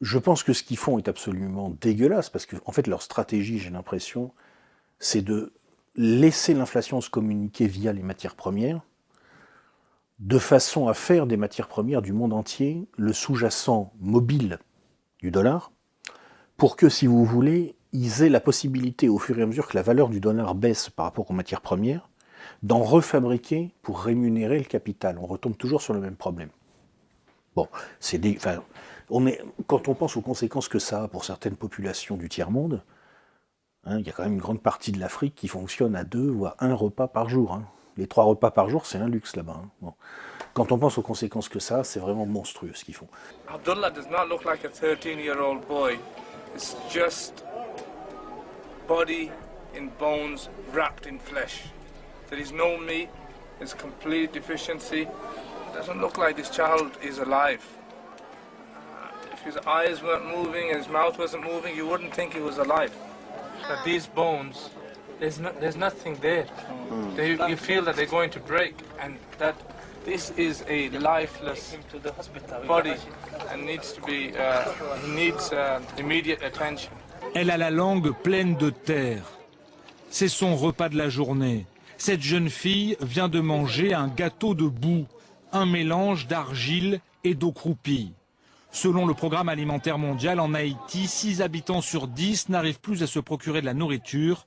Je pense que ce qu'ils font est absolument dégueulasse, parce qu'en fait, leur stratégie, j'ai l'impression, c'est de laisser l'inflation se communiquer via les matières premières, de façon à faire des matières premières du monde entier le sous-jacent mobile du dollar, pour que, si vous voulez, ils aient la possibilité, au fur et à mesure que la valeur du dollar baisse par rapport aux matières premières, d'en refabriquer pour rémunérer le capital. On retombe toujours sur le même problème. Bon, quand on pense aux conséquences que ça a pour certaines populations du tiers-monde, il y a quand même une grande partie de l'Afrique qui fonctionne à 2 voire 1 repas par jour. Hein. Les 3 repas par jour, c'est un luxe là-bas. Hein. Bon. Quand on pense aux conséquences que ça a, c'est vraiment monstrueux ce qu'ils font. Abdullah does not look like a 13-year-old boy. It's just body in bones wrapped in flesh. There is no meat, there's complete deficiency. It doesn't look like this child is alive. If his eyes weren't moving and his mouth wasn't moving, you wouldn't think he was alive. But these bones, there's nothing there. You feel that they're going to break, and that this is a lifeless body and needs to be needs immediate attention. Elle a la langue pleine de terre. C'est son repas de la journée. Cette jeune fille vient de manger un gâteau de boue, un mélange d'argile et d'eau croupie. Selon le Programme alimentaire mondial, en Haïti, 6 habitants sur 10 n'arrivent plus à se procurer de la nourriture.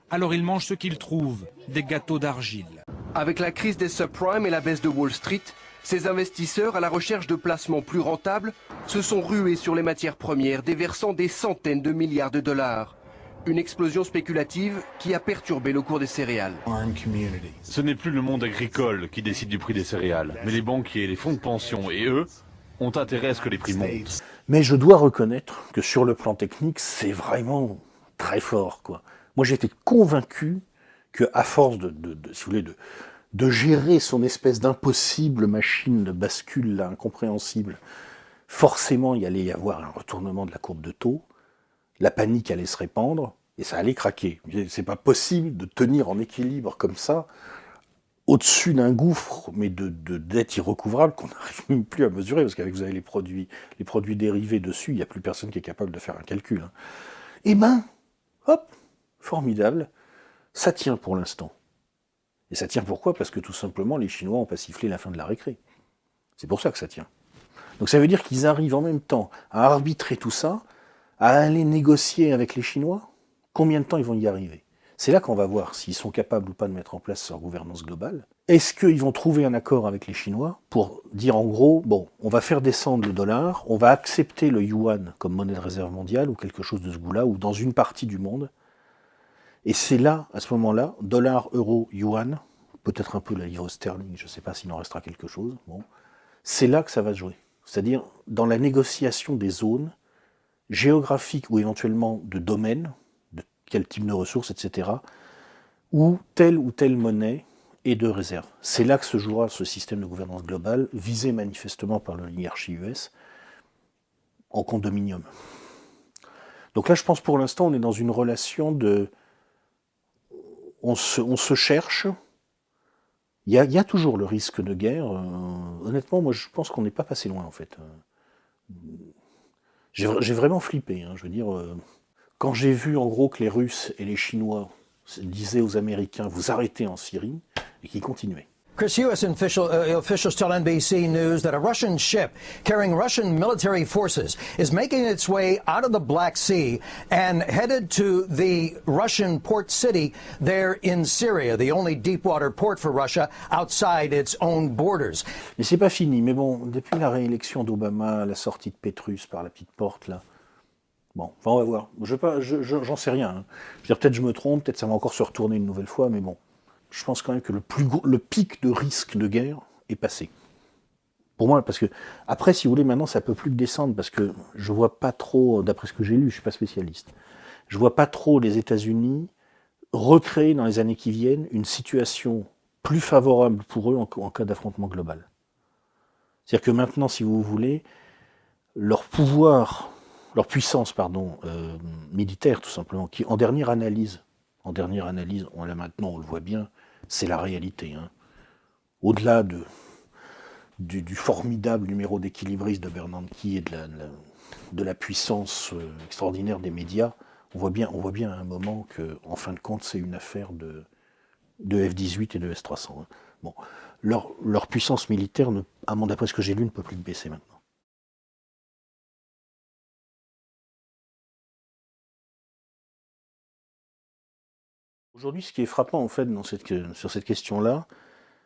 Alors ils mangent ce qu'ils trouvent, des gâteaux d'argile. Avec la crise des subprimes et la baisse de Wall Street, ces investisseurs à la recherche de placements plus rentables se sont rués sur les matières premières, déversant des centaines de milliards de dollars. Une explosion spéculative qui a perturbé le cours des céréales. Ce n'est plus le monde agricole qui décide du prix des céréales, mais les banquiers, les fonds de pension et eux ont intérêt à ce que les prix montent. Mais je dois reconnaître que sur le plan technique, c'est vraiment très fort, quoi. Moi, j'étais convaincu qu'à force si vous voulez, de gérer son espèce d'impossible machine de bascule là, incompréhensible, forcément, il allait y avoir un retournement de la courbe de taux, la panique allait se répandre, et ça allait craquer. C'est pas possible de tenir en équilibre comme ça, au-dessus d'un gouffre, mais de dettes irrécouvrables qu'on n'arrive même plus à mesurer, parce qu'avec vous avez les produits dérivés dessus, il n'y a plus personne qui est capable de faire un calcul. Hein. Et ben, hop, formidable, ça tient pour l'instant. Et ça tient pourquoi? Parce que tout simplement, les Chinois n'ont pas sifflé la fin de la récré. C'est pour ça que ça tient. Donc ça veut dire qu'ils arrivent en même temps à arbitrer tout ça, à aller négocier avec les Chinois. Combien de temps ils vont y arriver? C'est là qu'on va voir s'ils sont capables ou pas de mettre en place leur gouvernance globale. Est-ce qu'ils vont trouver un accord avec les Chinois pour dire en gros, bon, on va faire descendre le dollar, on va accepter le yuan comme monnaie de réserve mondiale ou quelque chose de ce goût-là, ou dans une partie du monde. Et c'est là, à ce moment-là, dollar, euro, yuan, peut-être un peu la livre sterling, je ne sais pas s'il en restera quelque chose, bon, c'est là que ça va se jouer. C'est-à-dire dans la négociation des zones géographiques ou éventuellement de domaines, de quel type de ressources, etc., où telle ou telle monnaie est de réserve. C'est là que se jouera ce système de gouvernance globale, visé manifestement par l'oligarchie US, en condominium. Donc là, je pense pour l'instant, on est dans une relation de... On se cherche. Il y a toujours le risque de guerre. Honnêtement, moi, je pense qu'on n'est pas passé loin, en fait. J'ai vraiment flippé. Hein, je veux dire, quand j'ai vu, en gros, que les Russes et les Chinois disaient aux Américains « vous arrêtez en Syrie », et qu'ils continuaient. Chris, U.S. officials tell NBC News that a Russian ship carrying Russian military forces is making its way out of the Black Sea and headed to the Russian port city there in Syria, the only deep-water port for Russia outside its own borders. Mais c'est pas fini. Mais bon, depuis la réélection d'Obama, la sortie de Petrus par la petite porte, là, bon, enfin, on va voir. J'en sais rien. Hein. Je veux dire, peut-être je me trompe, peut-être ça va encore se retourner une nouvelle fois, mais bon. Je pense quand même que le pic de risque de guerre est passé. Pour moi, parce que, après, si vous voulez, maintenant, ça peut plus descendre, parce que je vois pas trop, d'après ce que j'ai lu, je suis pas spécialiste, je vois pas trop les États-Unis recréer dans les années qui viennent une situation plus favorable pour eux en cas d'affrontement global. C'est-à-dire que maintenant, si vous voulez, leur puissance, militaire, tout simplement, qui, en dernière analyse, là maintenant, on le voit bien, c'est la réalité. Hein. Au-delà du formidable numéro d'équilibriste de Bernanke et de la puissance extraordinaire des médias, on voit bien à un moment que, en fin de compte, c'est une affaire de F-18 et de S-300. Hein. Bon, leur puissance militaire, d'après ce que j'ai lu, ne peut plus baisser maintenant. Aujourd'hui, ce qui est frappant, en fait, sur cette question-là,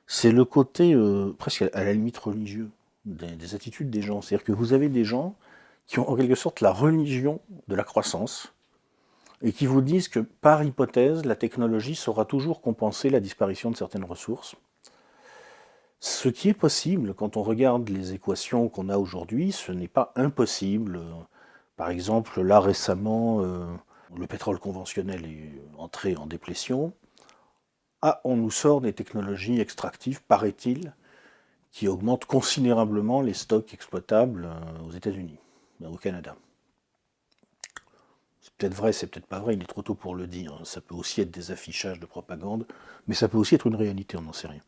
c'est le côté presque à la limite religieux des attitudes des gens. C'est-à-dire que vous avez des gens qui ont en quelque sorte la religion de la croissance et qui vous disent que, par hypothèse, la technologie saura toujours compenser la disparition de certaines ressources. Ce qui est possible, quand on regarde les équations qu'on a aujourd'hui, ce n'est pas impossible. Par exemple, là, récemment... le pétrole conventionnel est entré en déplétion. On nous sort des technologies extractives, paraît-il, qui augmentent considérablement les stocks exploitables aux États-Unis, au Canada. C'est peut-être vrai, c'est peut-être pas vrai, il est trop tôt pour le dire. Ça peut aussi être des affichages de propagande, mais ça peut aussi être une réalité, on n'en sait rien.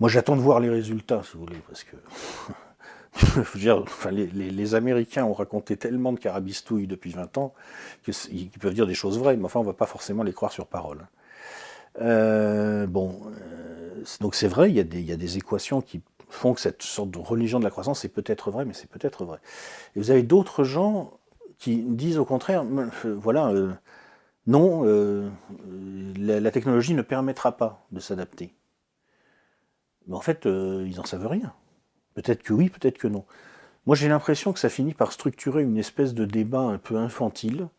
Moi, j'attends de voir les résultats, si vous voulez, parce que... Je veux dire, enfin, les Américains ont raconté tellement de carabistouilles depuis 20 ans qu'ils peuvent dire des choses vraies, mais enfin, on ne va pas forcément les croire sur parole. Donc c'est vrai, il y a des équations qui font que cette sorte de religion de la croissance, c'est peut-être vrai, mais c'est peut-être vrai. Et vous avez d'autres gens qui disent au contraire, la technologie ne permettra pas de s'adapter. Mais en fait, ils n'en savent rien. Peut-être que oui, peut-être que non. Moi, j'ai l'impression que ça finit par structurer une espèce de débat un peu infantile,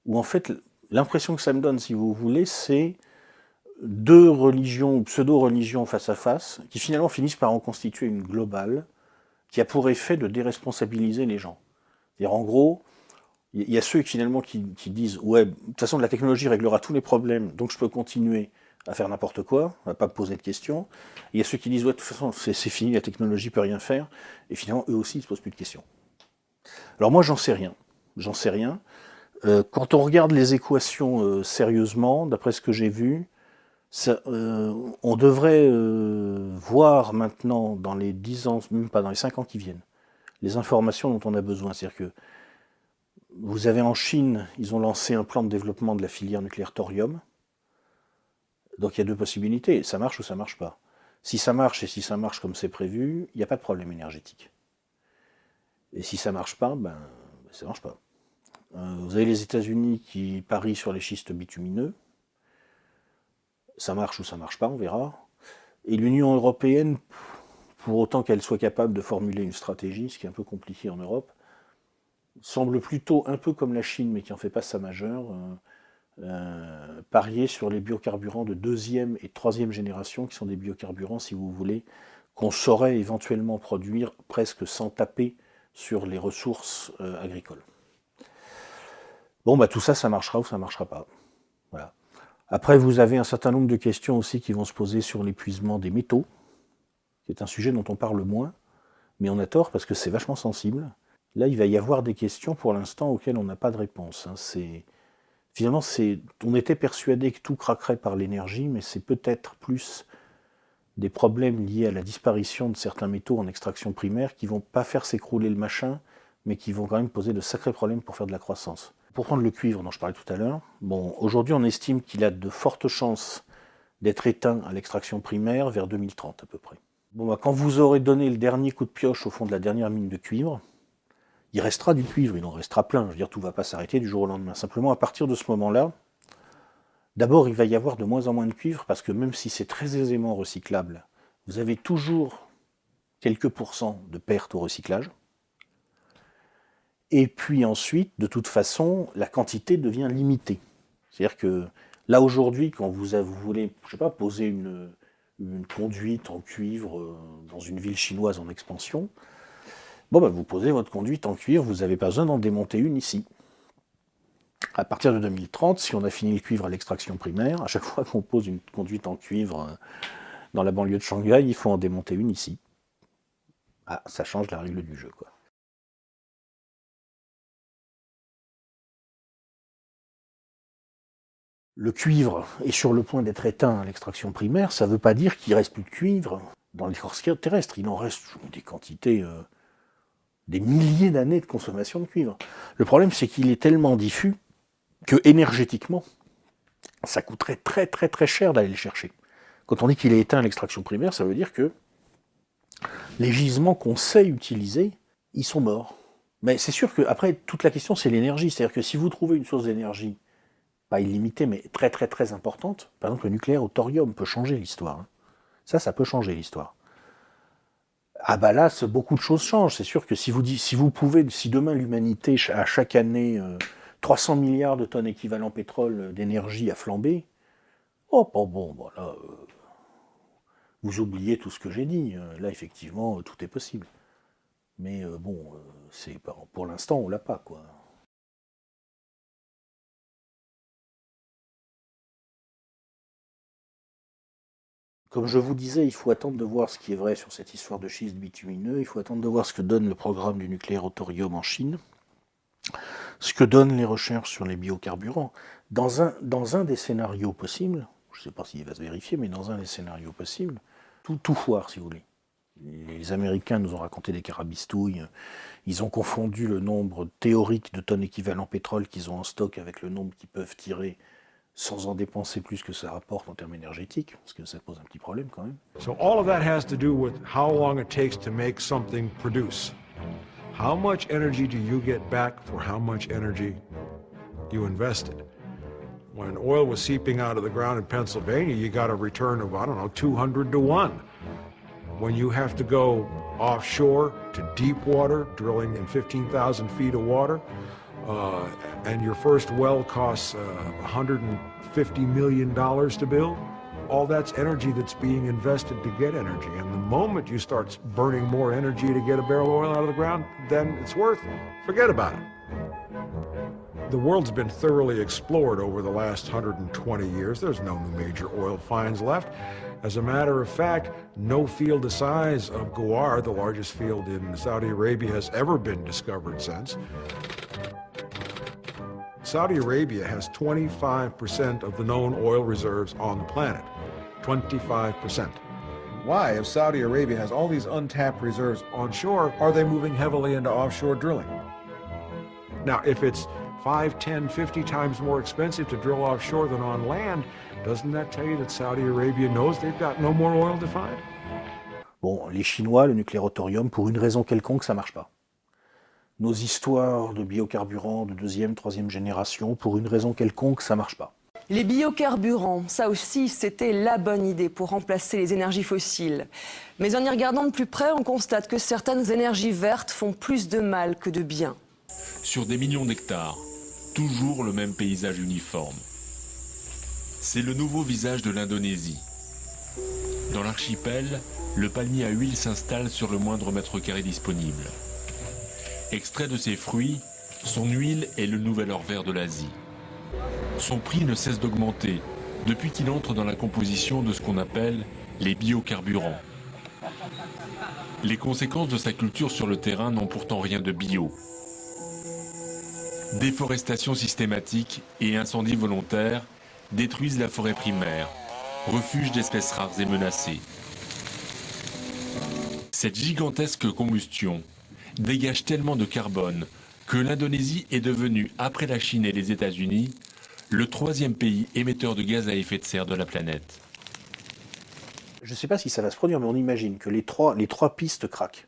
où en fait, l'impression que ça me donne, si vous voulez, c'est deux religions, pseudo-religions face à face, qui finalement finissent par en constituer une globale, qui a pour effet de déresponsabiliser les gens. C'est-à-dire, en gros, il y a ceux finalement qui disent « Ouais, de toute façon, la technologie réglera tous les problèmes, donc je peux continuer à faire n'importe quoi, on ne va pas me poser de questions. » Il y a ceux qui disent « Ouais, de toute façon, c'est fini, la technologie ne peut rien faire. » Et finalement, eux aussi, ils ne se posent plus de questions. Alors moi, j'en sais rien. Quand on regarde les équations sérieusement, d'après ce que j'ai vu, on devrait voir maintenant, dans les 10 ans, même pas dans les 5 ans qui viennent, les informations dont on a besoin. C'est-à-dire que vous avez en Chine, ils ont lancé un plan de développement de la filière nucléaire thorium. Donc il y a deux possibilités, ça marche ou ça marche pas. Si ça marche et si ça marche comme c'est prévu, il n'y a pas de problème énergétique. Et si ça marche pas, ça marche pas. Vous avez les États-Unis qui parient sur les schistes bitumineux. Ça marche ou ça marche pas, on verra. Et l'Union européenne, pour autant qu'elle soit capable de formuler une stratégie, ce qui est un peu compliqué en Europe, semble plutôt un peu comme la Chine, mais qui n'en fait pas sa majeure, parier sur les biocarburants de 2e et 3e génération, qui sont des biocarburants, si vous voulez, qu'on saurait éventuellement produire presque sans taper sur les ressources agricoles. Bon, tout ça, ça marchera ou ça ne marchera pas. Voilà. Après, vous avez un certain nombre de questions aussi qui vont se poser sur l'épuisement des métaux, qui est un sujet dont on parle moins, mais on a tort parce que c'est vachement sensible. Là, il va y avoir des questions pour l'instant auxquelles on n'a pas de réponse. Finalement, on était persuadé que tout craquerait par l'énergie, mais c'est peut-être plus des problèmes liés à la disparition de certains métaux en extraction primaire qui ne vont pas faire s'écrouler le machin, mais qui vont quand même poser de sacrés problèmes pour faire de la croissance. Pour prendre le cuivre dont je parlais tout à l'heure, aujourd'hui on estime qu'il a de fortes chances d'être éteint à l'extraction primaire vers 2030 à peu près. Quand vous aurez donné le dernier coup de pioche au fond de la dernière mine de cuivre, il restera du cuivre, il en restera plein. Je veux dire, tout ne va pas s'arrêter du jour au lendemain. Simplement, à partir de ce moment-là, d'abord, il va y avoir de moins en moins de cuivre, parce que même si c'est très aisément recyclable, vous avez toujours quelques pourcents de pertes au recyclage. Et puis ensuite, de toute façon, la quantité devient limitée. C'est-à-dire que là, aujourd'hui, quand vous voulez, je sais pas, poser une conduite en cuivre dans une ville chinoise en expansion, vous posez votre conduite en cuivre, vous n'avez pas besoin d'en démonter une ici. À partir de 2030, si on a fini le cuivre à l'extraction primaire, à chaque fois qu'on pose une conduite en cuivre dans la banlieue de Shanghai, il faut en démonter une ici. Ah, ça change la règle du jeu, quoi. Le cuivre est sur le point d'être éteint à l'extraction primaire, ça ne veut pas dire qu'il ne reste plus de cuivre dans les corps terrestres. Il en reste des quantités, des milliers d'années de consommation de cuivre. Le problème, c'est qu'il est tellement diffus que énergétiquement, ça coûterait très très très cher d'aller le chercher. Quand on dit qu'il est éteint à l'extraction primaire, ça veut dire que les gisements qu'on sait utiliser, ils sont morts. Mais c'est sûr que après toute la question, c'est l'énergie. C'est-à-dire que si vous trouvez une source d'énergie, pas illimitée, mais très très très importante, par exemple le nucléaire au thorium peut changer l'histoire. Ça peut changer l'histoire. Ah là, beaucoup de choses changent. C'est sûr que si demain l'humanité a chaque année 300 milliards de tonnes équivalent pétrole d'énergie à flamber, là, vous oubliez tout ce que j'ai dit. Là, effectivement, tout est possible. Mais pour l'instant, on l'a pas, quoi. Comme je vous disais, il faut attendre de voir ce qui est vrai sur cette histoire de schiste bitumineux, il faut attendre de voir ce que donne le programme du nucléaire au thorium en Chine, ce que donnent les recherches sur les biocarburants. Dans un des scénarios possibles, je ne sais pas s'il va se vérifier, mais dans un des scénarios possibles, tout foire, si vous voulez. Les Américains nous ont raconté des carabistouilles, ils ont confondu le nombre théorique de tonnes équivalent pétrole qu'ils ont en stock avec le nombre qu'ils peuvent tirer sans en dépenser plus que ça rapporte en termes énergétiques, parce que ça pose un petit problème quand même. So all of that has to do with how long it takes to make something produce. How much energy do you get back for how much energy you invested? When oil was seeping out of the ground in Pennsylvania, you got a return of, 200 to 1. When you have to go offshore to deep water, drilling in 15,000 feet of water, and your first well costs $150 million to build, all that's energy that's being invested to get energy. And the moment you start burning more energy to get a barrel of oil out of the ground, then it's worth it. Forget about it. The world's been thoroughly explored over the last 120 years. There's no major oil finds left. As a matter of fact, no field the size of Ghawar, the largest field in Saudi Arabia, has ever been discovered since. Saudi Arabia has 25% of the known oil reserves on the planet. 25%. Why, if Saudi Arabia has all these untapped reserves onshore, are they moving heavily into offshore drilling? Now, if it's 5, 10, 50 times more expensive to drill offshore than on land, doesn't that tell you that Saudi Arabia knows they've got no more oil to find? Les Chinois, le nucléaire au thorium, pour une raison quelconque, ça marche pas. Nos histoires de biocarburants de 2e, 3e génération, pour une raison quelconque, ça marche pas. Les biocarburants, ça aussi, c'était la bonne idée pour remplacer les énergies fossiles. Mais en y regardant de plus près, on constate que certaines énergies vertes font plus de mal que de bien. Sur des millions d'hectares, toujours le même paysage uniforme. C'est le nouveau visage de l'Indonésie. Dans l'archipel, le palmier à huile s'installe sur le moindre mètre carré disponible. Extrait de ses fruits, son huile est le nouvel or vert de l'Asie. Son prix ne cesse d'augmenter depuis qu'il entre dans la composition de ce qu'on appelle les biocarburants. Les conséquences de sa culture sur le terrain n'ont pourtant rien de bio. Déforestation systématique et incendies volontaires détruisent la forêt primaire, refuge d'espèces rares et menacées. Cette gigantesque combustion dégage tellement de carbone que l'Indonésie est devenue, après la Chine et les États-Unis, le 3e pays émetteur de gaz à effet de serre de la planète. Je ne sais pas si ça va se produire, mais on imagine que les trois pistes craquent.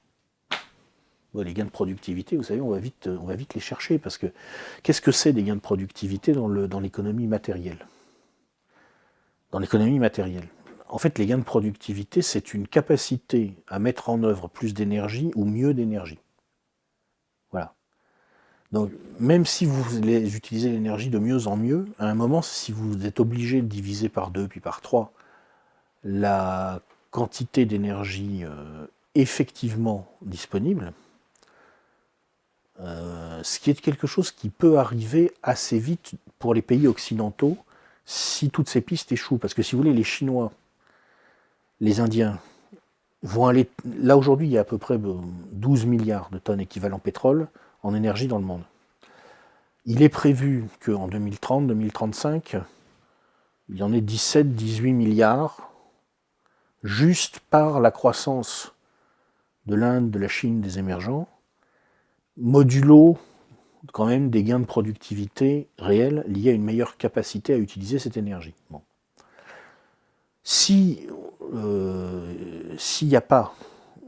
Bon, les gains de productivité, vous savez, on va vite les chercher, parce que qu'est-ce que c'est des gains de productivité dans l'économie matérielle? Dans l'économie matérielle. En fait, les gains de productivité, c'est une capacité à mettre en œuvre plus d'énergie ou mieux d'énergie. Voilà. Donc, même si vous utilisez l'énergie de mieux en mieux, à un moment, si vous êtes obligé de diviser par 2 puis par 3 la quantité d'énergie effectivement disponible, ce qui est quelque chose qui peut arriver assez vite pour les pays occidentaux si toutes ces pistes échouent. Parce que si vous voulez, les Chinois, les Indiens vont aller... Là aujourd'hui, il y a à peu près 12 milliards de tonnes équivalent pétrole en énergie dans le monde. Il est prévu qu'en 2030-2035, il y en ait 17-18 milliards juste par la croissance de l'Inde, de la Chine, des émergents, modulo quand même des gains de productivité réels liés à une meilleure capacité à utiliser cette énergie. Bon. S'il n'y a pas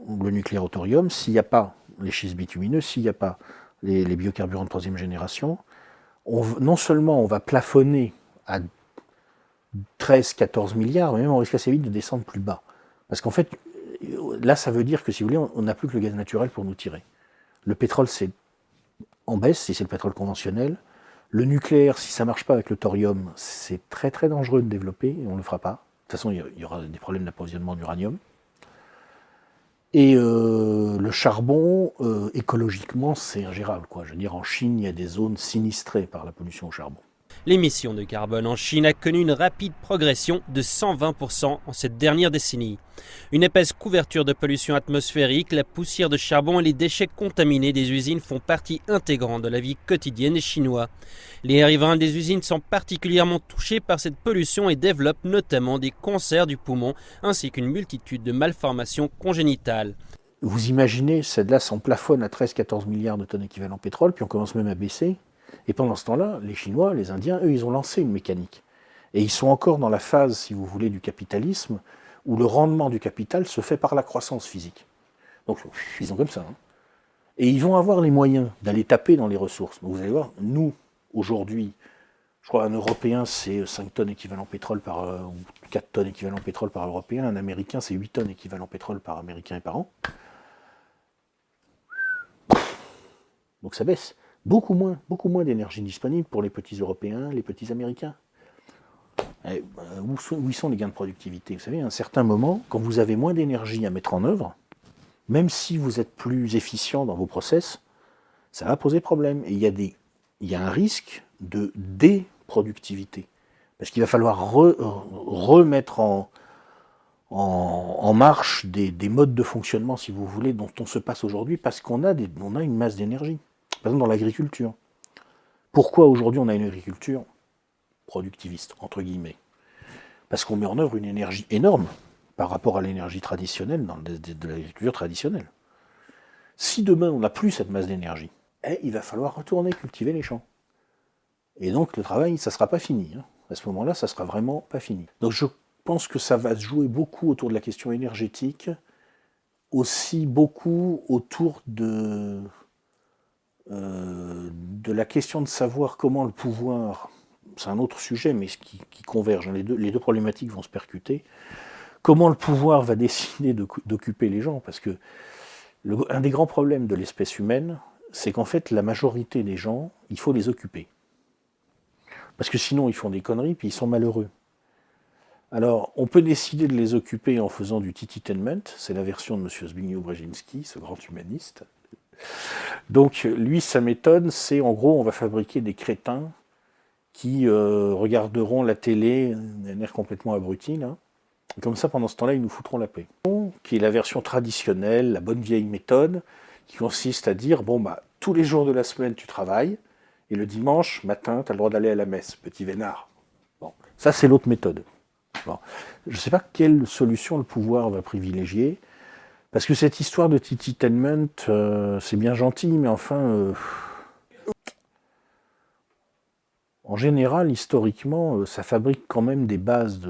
le nucléaire au thorium, s'il n'y a pas les schistes bitumineux, s'il n'y a pas les biocarburants de 3e génération, non seulement on va plafonner à 13-14 milliards, mais même on risque assez vite de descendre plus bas. Parce qu'en fait, là, ça veut dire que, si vous voulez, on n'a plus que le gaz naturel pour nous tirer. Le pétrole, c'est en baisse, si c'est le pétrole conventionnel. Le nucléaire, si ça ne marche pas avec le thorium, c'est très très dangereux de développer, et on ne le fera pas. De toute façon, il y aura des problèmes d'approvisionnement d'uranium. Et le charbon, écologiquement, c'est ingérable, quoi. Je veux dire, en Chine, il y a des zones sinistrées par la pollution au charbon. L'émission de carbone en Chine a connu une rapide progression de 120% en cette dernière décennie. Une épaisse couverture de pollution atmosphérique, la poussière de charbon et les déchets contaminés des usines font partie intégrante de la vie quotidienne des Chinois. Les riverains des usines sont particulièrement touchés par cette pollution et développent notamment des cancers du poumon ainsi qu'une multitude de malformations congénitales. Vous imaginez, celle-là s'en plafonne à 13-14 milliards de tonnes équivalent pétrole, puis on commence même à baisser. Et pendant ce temps-là, les Chinois, les Indiens, eux, ils ont lancé une mécanique. Et ils sont encore dans la phase, si vous voulez, du capitalisme, où le rendement du capital se fait par la croissance physique. Donc, ils sont comme ça. Hein. Et ils vont avoir les moyens d'aller taper dans les ressources. Donc, vous allez voir, nous, aujourd'hui, je crois un Européen, c'est 5 tonnes équivalent pétrole ou 4 tonnes équivalent pétrole par Européen. Un Américain, c'est 8 tonnes équivalent pétrole par Américain et par an. Donc, ça baisse. Beaucoup moins d'énergie disponible pour les petits Européens, les petits Américains. Où sont les gains de productivité? Vous savez, à un certain moment, quand vous avez moins d'énergie à mettre en œuvre, même si vous êtes plus efficient dans vos process, ça va poser problème. Et il y a un risque de déproductivité. Parce qu'il va falloir remettre en marche des modes de fonctionnement, si vous voulez, dont on se passe aujourd'hui, parce qu'on a une masse d'énergie. Par exemple, dans l'agriculture. Pourquoi aujourd'hui on a une agriculture productiviste, entre guillemets? Parce qu'on met en œuvre une énergie énorme par rapport à l'énergie traditionnelle, de l'agriculture traditionnelle. Si demain on n'a plus cette masse d'énergie, il va falloir retourner cultiver les champs. Et donc le travail, ça ne sera pas fini. Hein. À ce moment-là, ça ne sera vraiment pas fini. Donc je pense que ça va se jouer beaucoup autour de la question énergétique, aussi beaucoup autour de la question de savoir comment le pouvoir, c'est un autre sujet, mais qui converge, les deux problématiques vont se percuter, comment le pouvoir va décider d'occuper les gens, parce que un des grands problèmes de l'espèce humaine, c'est qu'en fait, la majorité des gens, il faut les occuper. Parce que sinon, ils font des conneries, puis ils sont malheureux. Alors, on peut décider de les occuper en faisant du tititainment, c'est la version de M. Zbigniew Brzezinski, ce grand humaniste. Donc, lui, sa méthode, c'est en gros, on va fabriquer des crétins qui regarderont la télé, d'un air complètement abruti, là, Comme ça, pendant ce temps-là, ils nous foutront la paix. Qui est la version traditionnelle, la bonne vieille méthode, qui consiste à dire, bon, bah, tous les jours de la semaine, tu travailles, et le dimanche matin, tu as le droit d'aller à la messe, petit vénard. Bon, ça, c'est l'autre méthode. Bon. Je ne sais pas quelle solution le pouvoir va privilégier, parce que cette histoire de tititainment, c'est bien gentil, mais enfin... En général, historiquement, ça fabrique quand même des bases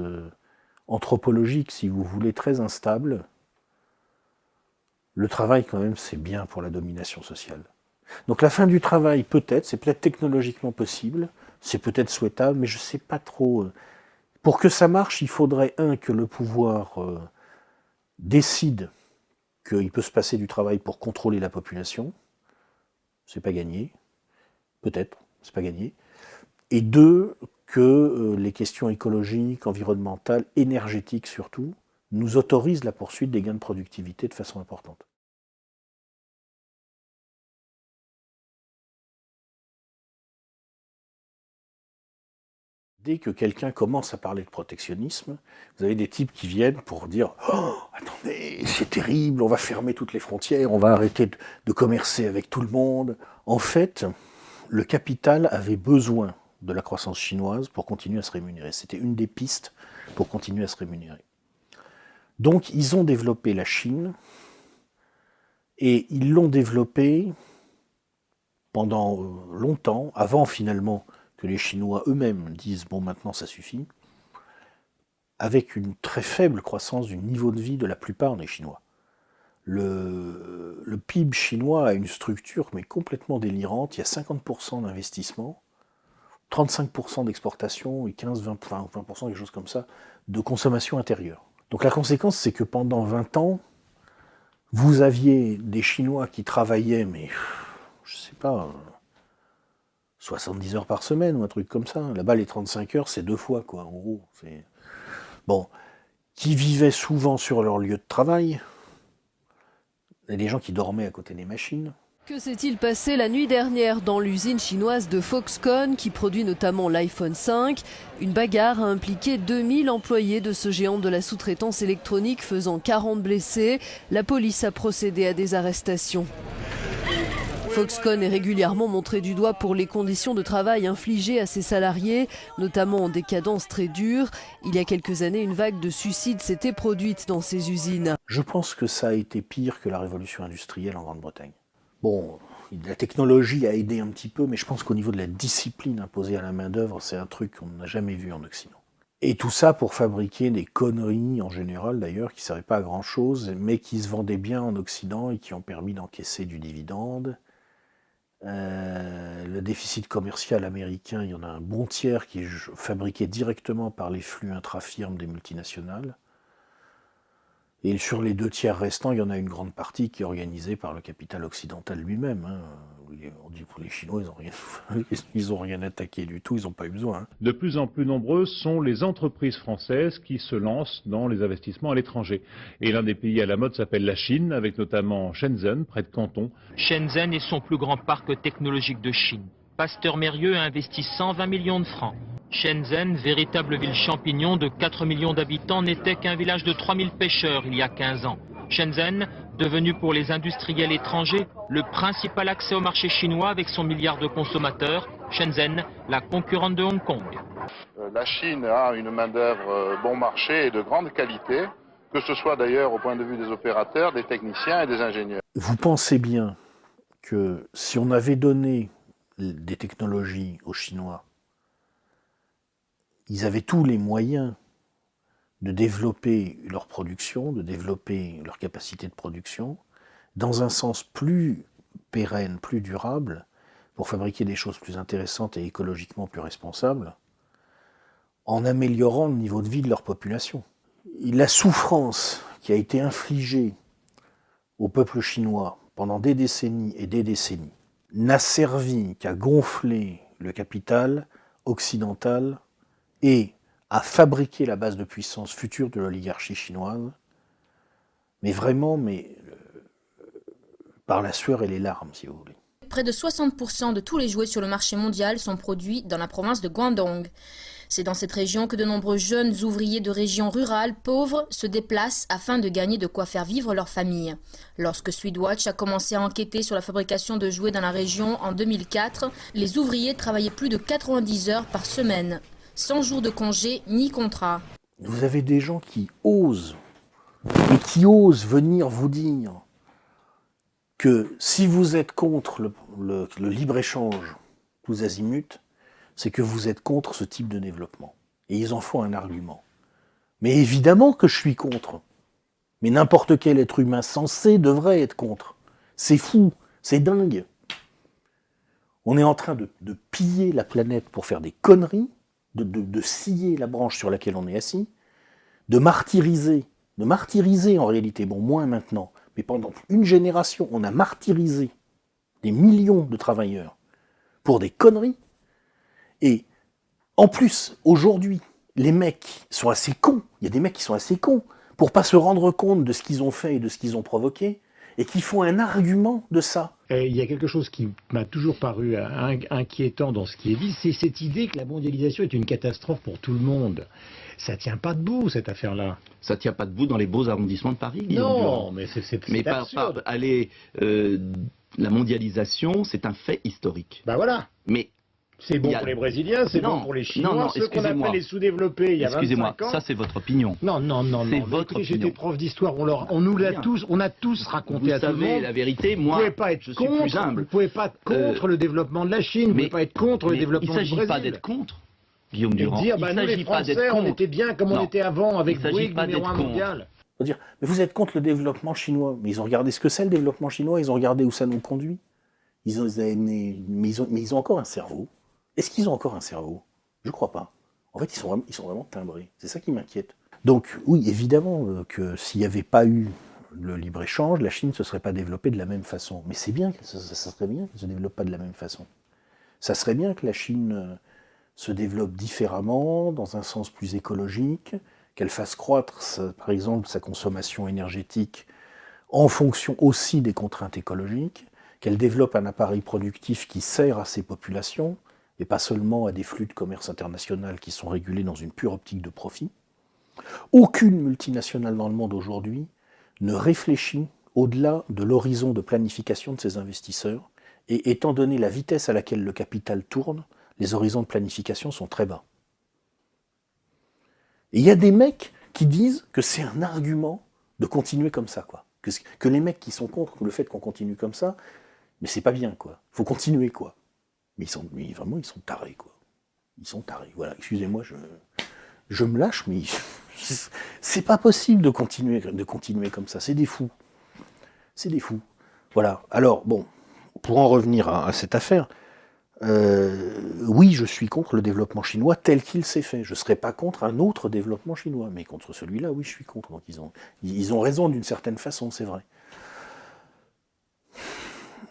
anthropologiques, si vous voulez, très instables. Le travail, quand même, c'est bien pour la domination sociale. Donc la fin du travail, peut-être, c'est peut-être technologiquement possible, c'est peut-être souhaitable, mais je ne sais pas trop. Pour que ça marche, il faudrait, que le pouvoir décide qu'il peut se passer du travail pour contrôler la population. C'est pas gagné. Peut-être, c'est pas gagné. Et 2, que les questions écologiques, environnementales, énergétiques surtout, nous autorisent la poursuite des gains de productivité de façon importante. Dès que quelqu'un commence à parler de protectionnisme, vous avez des types qui viennent pour dire « Oh, attendez, c'est terrible, on va fermer toutes les frontières, on va arrêter de commercer avec tout le monde. » En fait, le capital avait besoin de la croissance chinoise pour continuer à se rémunérer. C'était une des pistes pour continuer à se rémunérer. Donc, ils ont développé la Chine, et ils l'ont développée pendant longtemps, avant finalement que les Chinois eux-mêmes disent « bon, maintenant ça suffit », avec une très faible croissance du niveau de vie de la plupart des Chinois. Le PIB chinois a une structure mais complètement délirante. Il y a 50% d'investissement, 35% d'exportation et 15-20%, quelque chose comme ça, de consommation intérieure. Donc la conséquence, c'est que pendant 20 ans, vous aviez des Chinois qui travaillaient, mais je sais pas, 70 heures par semaine ou un truc comme ça. Là-bas, les 35 heures, c'est 2 fois, quoi, en gros. Bon, qui vivaient souvent sur leur lieu de travail. Il y a des gens qui dormaient à côté des machines. Que s'est-il passé la nuit dernière dans l'usine chinoise de Foxconn qui produit notamment l'iPhone 5 ? Une bagarre a impliqué 2000 employés de ce géant de la sous-traitance électronique faisant 40 blessés. La police a procédé à des arrestations. Foxconn est régulièrement montré du doigt pour les conditions de travail infligées à ses salariés, notamment en des cadences très dures. Il y a quelques années, une vague de suicides s'était produite dans ces usines. Je pense que ça a été pire que la révolution industrielle en Grande-Bretagne. Bon, la technologie a aidé un petit peu, mais je pense qu'au niveau de la discipline imposée à la main-d'œuvre, c'est un truc qu'on n'a jamais vu en Occident. Et tout ça pour fabriquer des conneries, en général d'ailleurs, qui ne servaient pas à grand-chose, mais qui se vendaient bien en Occident et qui ont permis d'encaisser du dividende. Le déficit commercial américain, il y en a un bon tiers qui est fabriqué directement par les flux intra-firmes des multinationales. Et sur les 2 tiers restants, il y en a une grande partie qui est organisée par le capital occidental lui-même. On dit pour les Chinois, ils n'ont rien attaqué du tout, ils n'ont pas eu besoin. De plus en plus nombreuses sont les entreprises françaises qui se lancent dans les investissements à l'étranger. Et l'un des pays à la mode s'appelle la Chine, avec notamment Shenzhen, près de Canton. Shenzhen est son plus grand parc technologique de Chine. Pasteur Mérieux a investi 120 millions de francs. Shenzhen, véritable ville champignon de 4 millions d'habitants, n'était qu'un village de 3000 pêcheurs il y a 15 ans. Shenzhen, devenu pour les industriels étrangers le principal accès au marché chinois avec son milliard de consommateurs. Shenzhen, la concurrente de Hong Kong. La Chine a une main-d'œuvre bon marché et de grande qualité, que ce soit d'ailleurs au point de vue des opérateurs, des techniciens et des ingénieurs. Vous pensez bien que si on avait donné des technologies aux Chinois, ils avaient tous les moyens de développer leur production, de développer leur capacité de production, dans un sens plus pérenne, plus durable, pour fabriquer des choses plus intéressantes et écologiquement plus responsables, en améliorant le niveau de vie de leur population. La souffrance qui a été infligée au peuple chinois pendant des décennies et des décennies n'a servi qu'à gonfler le capital occidental et à fabriquer la base de puissance future de l'oligarchie chinoise, mais vraiment, par la sueur et les larmes, si vous voulez. Près de 60% de tous les jouets sur le marché mondial sont produits dans la province de Guangdong. C'est dans cette région que de nombreux jeunes ouvriers de régions rurales pauvres se déplacent afin de gagner de quoi faire vivre leur famille. Lorsque Swedwatch a commencé à enquêter sur la fabrication de jouets dans la région en 2004, les ouvriers travaillaient plus de 90 heures par semaine, sans jour de congé ni contrat. Vous avez des gens qui osent, et qui osent venir vous dire que si vous êtes contre le libre-échange tous azimuts, c'est que vous êtes contre ce type de développement. Et ils en font un argument. Mais évidemment que je suis contre. Mais n'importe quel être humain sensé devrait être contre. C'est fou, c'est dingue. On est en train de piller la planète pour faire des conneries, de scier la branche sur laquelle on est assis, de martyriser en réalité, bon moins maintenant, mais pendant une génération, on a martyrisé des millions de travailleurs pour des conneries. Et en plus, aujourd'hui, les mecs sont assez cons, il y a des mecs qui sont assez cons, pour pas se rendre compte de ce qu'ils ont fait et de ce qu'ils ont provoqué, et qui font un argument de ça. Et il y a quelque chose qui m'a toujours paru inquiétant dans ce qui est dit, c'est cette idée que la mondialisation est une catastrophe pour tout le monde. Ça tient pas debout, cette affaire-là. Ça tient pas debout dans les beaux arrondissements de Paris, non, mais c'est absurde. La mondialisation, c'est un fait historique. Ben voilà. Mais c'est bon pour les Brésiliens, c'est bon pour les Chinois, ceux qu'on appelle les sous-développés il y a 25 ans. Excusez-moi, ça c'est votre opinion. Non. C'est votre opinion. J'étais prof d'histoire, on a tous raconté à tout le monde. Vous savez la vérité, moi, je suis plus humble. Vous ne pouvez pas être contre le développement de la Chine, vous ne pouvez pas être contre le développement du Brésil. Il ne s'agit pas d'être contre, Guillaume Durand. Dire, nous les Français, on était bien comme on était avant, avec Bouygues, numéro 1 mondial. Faut dire, mais vous êtes contre le développement chinois. Mais ils ont regardé ce que c'est le développement chinois, ils ont regardé où ça nous conduit. Mais ils ont encore un cerveau. Est-ce qu'ils ont encore un cerveau? Je crois pas. En fait, ils sont vraiment timbrés. C'est ça qui m'inquiète. Donc, oui, évidemment que s'il n'y avait pas eu le libre-échange, la Chine ne se serait pas développée de la même façon. Mais c'est bien, ça serait bien qu'elle ne se développe pas de la même façon. Ça serait bien que la Chine se développe différemment, dans un sens plus écologique, qu'elle fasse croître, par exemple, sa consommation énergétique en fonction aussi des contraintes écologiques, qu'elle développe un appareil productif qui sert à ses populations, et pas seulement à des flux de commerce international qui sont régulés dans une pure optique de profit. Aucune multinationale dans le monde aujourd'hui ne réfléchit au-delà de l'horizon de planification de ses investisseurs, et étant donné la vitesse à laquelle le capital tourne, les horizons de planification sont très bas. Et il y a des mecs qui disent que c'est un argument de continuer comme ça, quoi. Que les mecs qui sont contre le fait qu'on continue comme ça, mais c'est pas bien, quoi. Faut continuer, quoi. Mais vraiment, ils sont tarés, quoi. Ils sont tarés. Voilà, excusez-moi, je me lâche, mais c'est pas possible de continuer comme ça. C'est des fous. C'est des fous. Voilà. Alors, bon, pour en revenir à cette affaire, oui, je suis contre le développement chinois tel qu'il s'est fait. Je ne serais pas contre un autre développement chinois, mais contre celui-là, oui, je suis contre. Donc ils ont raison d'une certaine façon, c'est vrai.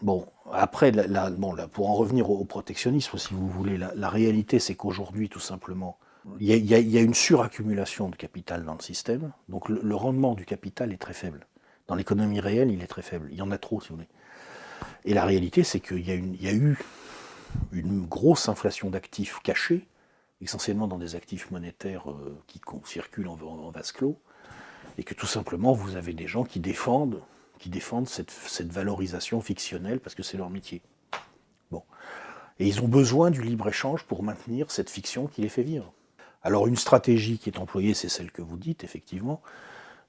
Bon, après, pour en revenir au protectionnisme, si vous voulez, la réalité, c'est qu'aujourd'hui, tout simplement, il y a une suraccumulation de capital dans le système, donc le rendement du capital est très faible. Dans l'économie réelle, il est très faible. Il y en a trop, si vous voulez. Et la réalité, c'est qu'il y a eu une grosse inflation d'actifs cachés, essentiellement dans des actifs monétaires qui circulent en vase clos, et que tout simplement, vous avez des gens qui défendent cette valorisation fictionnelle parce que c'est leur métier. Bon. Et ils ont besoin du libre-échange pour maintenir cette fiction qui les fait vivre. Alors une stratégie qui est employée, c'est celle que vous dites, effectivement,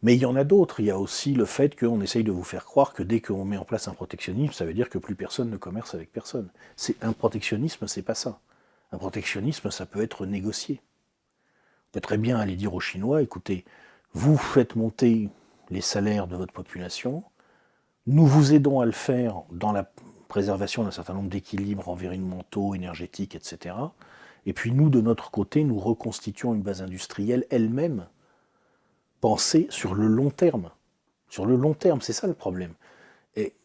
mais il y en a d'autres. Il y a aussi le fait qu'on essaye de vous faire croire que dès qu'on met en place un protectionnisme, ça veut dire que plus personne ne commerce avec personne. Un protectionnisme, c'est pas ça. Un protectionnisme, ça peut être négocié. On peut très bien aller dire aux Chinois, écoutez, vous faites monter les salaires de votre population, nous vous aidons à le faire dans la préservation d'un certain nombre d'équilibres environnementaux, énergétiques, etc. Et puis nous, de notre côté, nous reconstituons une base industrielle elle-même pensée sur le long terme. Sur le long terme, c'est ça le problème. Et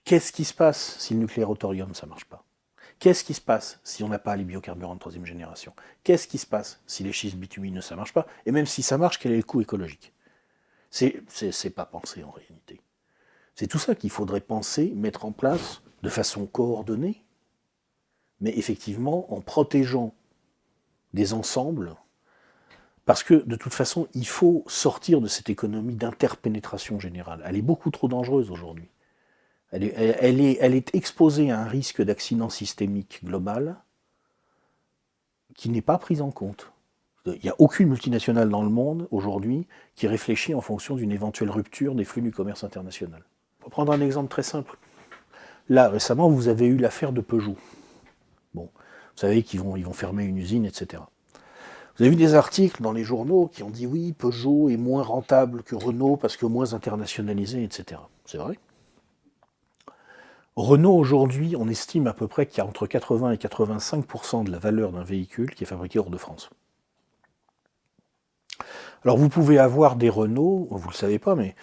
qu'est-ce qui se passe si le nucléaire au thorium, ça ne marche pas? Qu'est-ce qui se passe si on n'a pas les biocarburants de troisième génération? Qu'est-ce qui se passe si les schistes bitumineux, ça ne marche pas? Et même si ça marche, quel est le coût écologique? C'est pas pensé en réalité. C'est tout ça qu'il faudrait penser, mettre en place de façon coordonnée, mais effectivement en protégeant des ensembles, parce que de toute façon, il faut sortir de cette économie d'interpénétration générale. Elle est beaucoup trop dangereuse aujourd'hui. Elle est exposée à un risque d'accident systémique global qui n'est pas pris en compte. Il n'y a aucune multinationale dans le monde aujourd'hui qui réfléchit en fonction d'une éventuelle rupture des flux du commerce international. Pour prendre un exemple très simple, là récemment vous avez eu l'affaire de Peugeot. Bon, vous savez qu'ils vont fermer une usine, etc. Vous avez vu des articles dans les journaux qui ont dit oui, Peugeot est moins rentable que Renault parce que moins internationalisé, etc. C'est vrai. Renault aujourd'hui, on estime à peu près qu'il y a entre 80 et 85% de la valeur d'un véhicule qui est fabriqué hors de France. Alors vous pouvez avoir des Renault, vous ne le savez pas, mais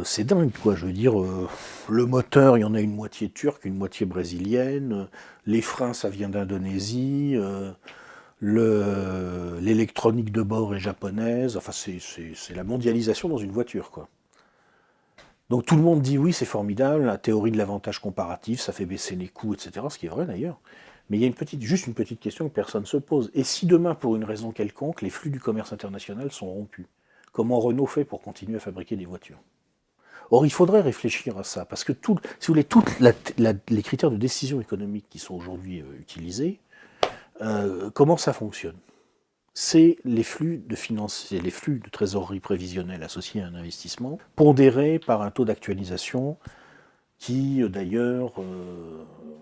c'est dingue, quoi. Je veux dire, le moteur, il y en a une moitié turque, une moitié brésilienne, les freins, ça vient d'Indonésie, l'électronique de bord est japonaise, enfin c'est la mondialisation dans une voiture, quoi. Donc tout le monde dit oui, c'est formidable, la théorie de l'avantage comparatif, ça fait baisser les coûts, etc., ce qui est vrai d'ailleurs. Mais il y a juste une petite question que personne ne se pose. Et si demain, pour une raison quelconque, les flux du commerce international sont rompus, comment Renault fait pour continuer à fabriquer des voitures? Or, il faudrait réfléchir à ça, parce que si vous voulez, tous les critères de décision économique qui sont aujourd'hui utilisés, comment ça fonctionne? C'est les flux de finances, les flux de trésorerie prévisionnelle associés à un investissement, pondérés par un taux d'actualisation qui, d'ailleurs,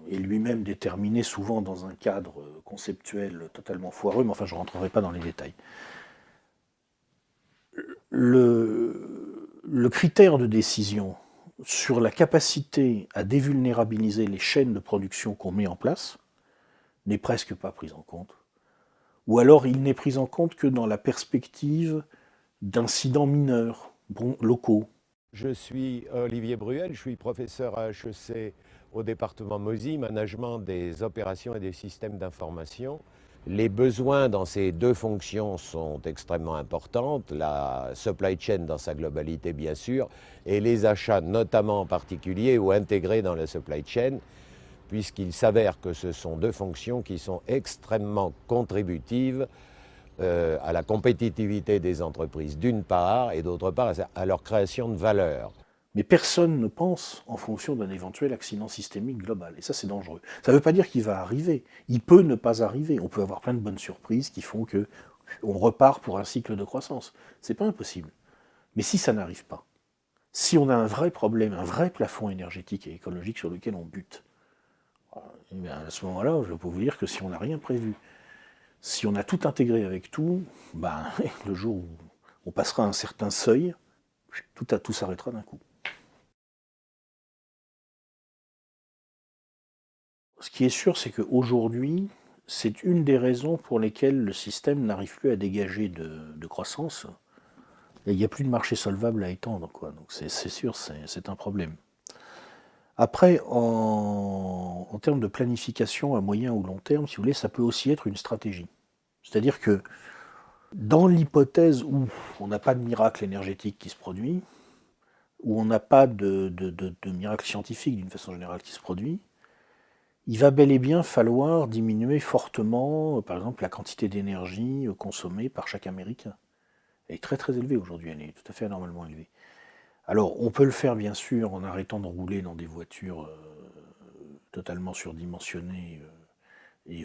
est lui-même déterminé souvent dans un cadre conceptuel totalement foireux, mais enfin, je ne rentrerai pas dans les détails. Le critère de décision sur la capacité à dévulnérabiliser les chaînes de production qu'on met en place n'est presque pas pris en compte. Ou alors il n'est pris en compte que dans la perspective d'incidents mineurs, locaux. Je suis Olivier Bruel, je suis professeur à HEC au département MOSI, management des opérations et des systèmes d'information. Les besoins dans ces deux fonctions sont extrêmement importants, la supply chain dans sa globalité bien sûr, et les achats notamment en particulier ou intégrés dans la supply chain, puisqu'il s'avère que ce sont deux fonctions qui sont extrêmement contributives à la compétitivité des entreprises d'une part, et d'autre part à leur création de valeur. Mais personne ne pense en fonction d'un éventuel accident systémique global. Et ça, c'est dangereux. Ça ne veut pas dire qu'il va arriver. Il peut ne pas arriver. On peut avoir plein de bonnes surprises qui font qu'on repart pour un cycle de croissance. C'est pas impossible. Mais si ça n'arrive pas, si on a un vrai problème, un vrai plafond énergétique et écologique sur lequel on bute, eh bien à ce moment-là, je peux vous dire que si on n'a rien prévu, si on a tout intégré avec tout, ben, le jour où on passera un certain seuil, tout s'arrêtera d'un coup. Ce qui est sûr, c'est qu'aujourd'hui, c'est une des raisons pour lesquelles le système n'arrive plus à dégager de croissance. Et il n'y a plus de marché solvable à étendre, quoi. Donc c'est sûr, c'est un problème. Après, en termes de planification à moyen ou long terme, si vous voulez, ça peut aussi être une stratégie. C'est-à-dire que dans l'hypothèse où on n'a pas de miracle énergétique qui se produit, où on n'a pas de miracle scientifique d'une façon générale qui se produit, il va bel et bien falloir diminuer fortement, par exemple, la quantité d'énergie consommée par chaque Américain. Elle est très très élevée aujourd'hui, elle est tout à fait anormalement élevée. Alors, on peut le faire bien sûr en arrêtant de rouler dans des voitures totalement surdimensionnées et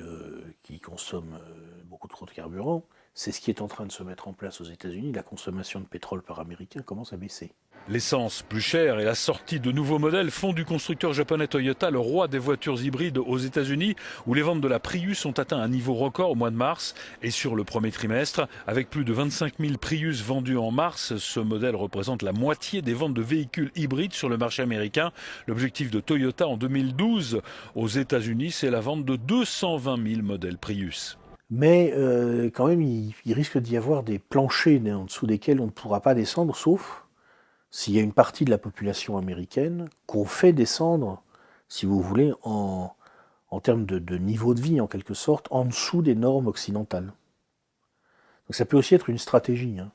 qui consomment beaucoup trop de carburant. C'est ce qui est en train de se mettre en place aux États-Unis. La consommation de pétrole par Américain commence à baisser. L'essence plus chère et la sortie de nouveaux modèles font du constructeur japonais Toyota le roi des voitures hybrides aux États-Unis, où les ventes de la Prius ont atteint un niveau record au mois de mars et sur le premier trimestre. Avec plus de 25 000 Prius vendus en mars, ce modèle représente la moitié des ventes de véhicules hybrides sur le marché américain. L'objectif de Toyota en 2012 aux États-Unis, c'est la vente de 220 000 modèles Prius. Mais quand même, il risque d'y avoir des planchers en dessous desquels on ne pourra pas descendre, sauf s'il y a une partie de la population américaine qu'on fait descendre, si vous voulez, en termes de niveau de vie, en quelque sorte, en dessous des normes occidentales. Donc ça peut aussi être une stratégie. Hein.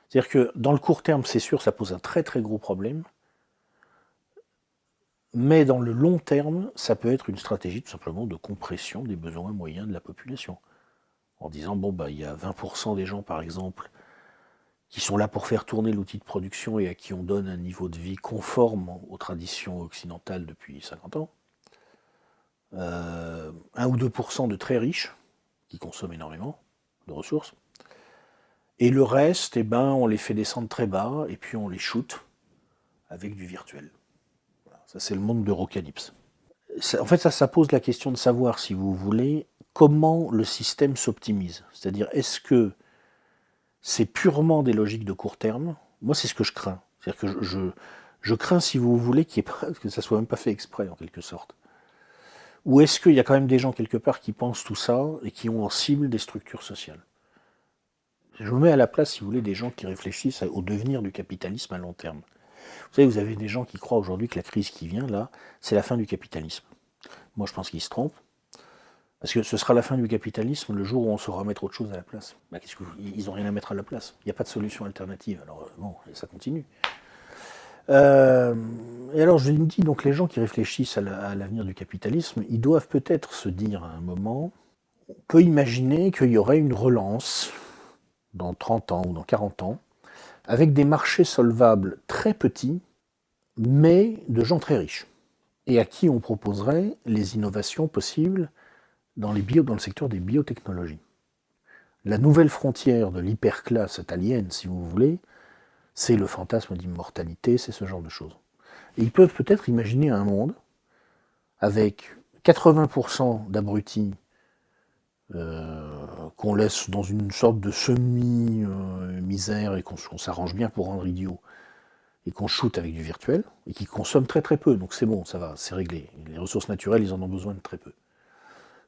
C'est-à-dire que dans le court terme, c'est sûr, ça pose un très très gros problème, mais dans le long terme, ça peut être une stratégie tout simplement de compression des besoins moyens de la population. en disant, bon, bah, il y a 20% des gens, par exemple, qui sont là pour faire tourner l'outil de production et à qui on donne un niveau de vie conforme aux traditions occidentales depuis 50 ans. 1 ou 2% de très riches, qui consomment énormément de ressources. Et le reste, eh ben, on les fait descendre très bas, et puis on les shoot avec du virtuel. Voilà, ça, c'est le monde d'Eurocalypse. En fait, ça pose la question de savoir, si vous voulez, comment le système s'optimise. C'est-à-dire, est-ce que c'est purement des logiques de court terme? Moi, c'est ce que je crains. C'est-à-dire que je crains, si vous voulez, que ça soit même pas fait exprès, en quelque sorte. Ou est-ce qu'il y a quand même des gens, quelque part, qui pensent tout ça et qui ont en cible des structures sociales? Je me mets à la place, si vous voulez, des gens qui réfléchissent au devenir du capitalisme à long terme. Vous savez, vous avez des gens qui croient aujourd'hui que la crise qui vient, là, c'est la fin du capitalisme. Moi, je pense qu'ils se trompent. Parce que ce sera la fin du capitalisme le jour où on saura mettre autre chose à la place. Bah, ils n'ont rien à mettre à la place. Il n'y a pas de solution alternative. Alors, bon, ça continue. Et alors, je me dis, donc, les gens qui réfléchissent à l'avenir du capitalisme, ils doivent peut-être se dire à un moment, on peut imaginer qu'il y aurait une relance dans 30 ans ou dans 40 ans, avec des marchés solvables très petits, mais de gens très riches, et à qui on proposerait les innovations possibles dans le secteur des biotechnologies. La nouvelle frontière de l'hyperclasse italienne, si vous voulez, c'est le fantasme d'immortalité, c'est ce genre de choses. Et ils peuvent peut-être imaginer un monde avec 80% d'abrutis qu'on laisse dans une sorte de semi-misère et qu'on s'arrange bien pour rendre idiots, et qu'on shoot avec du virtuel, et qui consomment très très peu, donc c'est bon, ça va, c'est réglé. Les ressources naturelles, ils en ont besoin de très peu.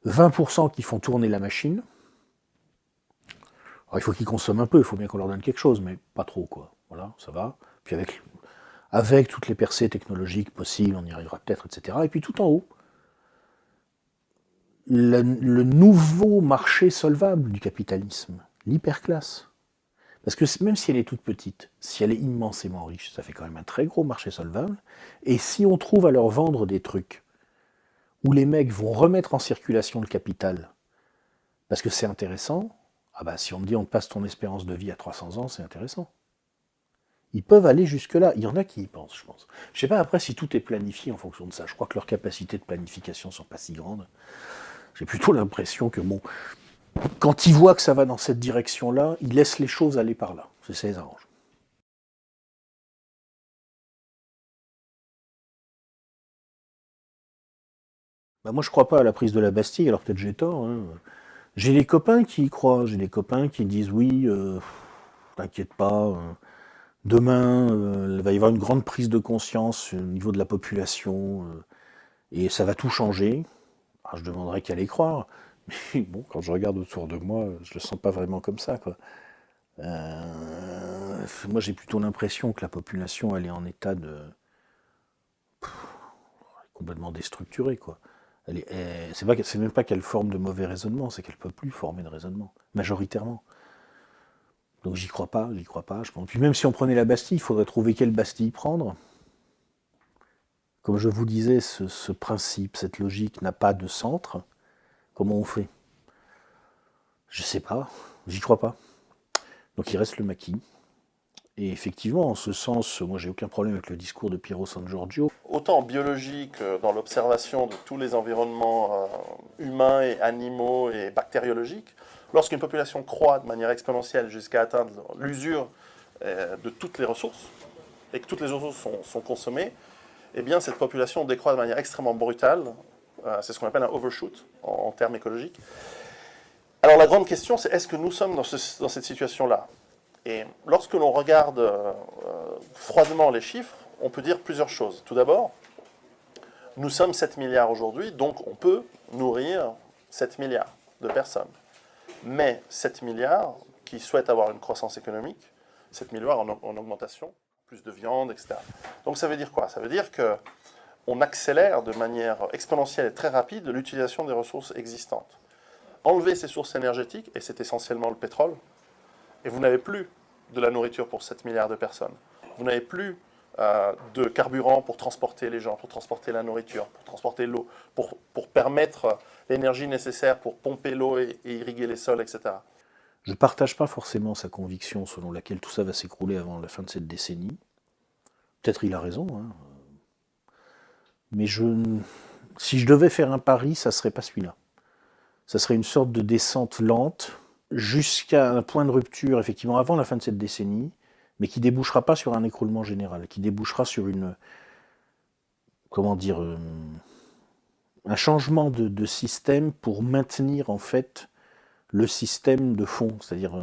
20% qui font tourner la machine. Alors, il faut qu'ils consomment un peu, il faut bien qu'on leur donne quelque chose, mais pas trop, quoi. Voilà, ça va. Puis avec toutes les percées technologiques possibles, on y arrivera peut-être, etc. Et puis tout en haut, le nouveau marché solvable du capitalisme, l'hyperclasse. Parce que même si elle est toute petite, si elle est immensément riche, ça fait quand même un très gros marché solvable. Et si on trouve à leur vendre des trucs où les mecs vont remettre en circulation le capital, parce que c'est intéressant, ah bah si on me dit on passe ton espérance de vie à 300 ans, c'est intéressant. Ils peuvent aller jusque-là. Il y en a qui y pensent, je pense. Je ne sais pas après si tout est planifié en fonction de ça. Je crois que leurs capacités de planification ne sont pas si grandes. J'ai plutôt l'impression que, bon, quand ils voient que ça va dans cette direction-là, ils laissent les choses aller par là. Ça les arrange. Bah moi, je ne crois pas à la prise de la Bastille, alors peut-être j'ai tort. Hein. J'ai des copains qui y croient. J'ai des copains qui disent oui, t'inquiète pas. Demain, il va y avoir une grande prise de conscience au niveau de la population et ça va tout changer. Alors, je demanderais qu'à les croire. Mais bon, quand je regarde autour de moi, je ne le sens pas vraiment comme ça, quoi. Moi, j'ai plutôt l'impression que la population, elle est en état de... complètement déstructurée, quoi. C'est même pas qu'elle forme de mauvais raisonnements, c'est qu'elle ne peut plus former de raisonnement, majoritairement. Donc j'y crois pas, je pense. Puis même si on prenait la Bastille, il faudrait trouver quelle Bastille prendre. Comme je vous disais, ce principe, cette logique n'a pas de centre. Comment on fait? Je sais pas, j'y crois pas. Donc il reste le maquis. Et effectivement, en ce sens, moi j'ai aucun problème avec le discours de Piero San Giorgio. Autant en biologie que dans l'observation de tous les environnements humains et animaux et bactériologiques, lorsqu'une population croît de manière exponentielle jusqu'à atteindre l'usure de toutes les ressources, et que toutes les ressources sont consommées, eh bien cette population décroît de manière extrêmement brutale. C'est ce qu'on appelle un overshoot en termes écologiques. Alors la grande question, c'est est-ce que nous sommes dans cette situation-là? Et lorsque l'on regarde froidement les chiffres, on peut dire plusieurs choses. Tout d'abord, nous sommes 7 milliards aujourd'hui, donc on peut nourrir 7 milliards de personnes. Mais 7 milliards qui souhaitent avoir une croissance économique, 7 milliards en augmentation, plus de viande, etc. Donc ça veut dire quoi? Ça veut dire qu'on accélère de manière exponentielle et très rapide l'utilisation des ressources existantes. Enlever ces sources énergétiques, et c'est essentiellement le pétrole, et vous n'avez plus de la nourriture pour 7 milliards de personnes. Vous n'avez plus de carburant pour transporter les gens, pour transporter la nourriture, pour transporter l'eau, pour permettre l'énergie nécessaire pour pomper l'eau et irriguer les sols, etc. Je ne partage pas forcément sa conviction selon laquelle tout ça va s'écrouler avant la fin de cette décennie. Peut-être il a raison, hein. Mais si je devais faire un pari, ça ne serait pas celui-là. Ça serait une sorte de descente lente jusqu'à un point de rupture, effectivement, avant la fin de cette décennie, mais qui ne débouchera pas sur un écroulement général, qui débouchera sur un changement de système pour maintenir en fait le système de fond. C'est-à-dire,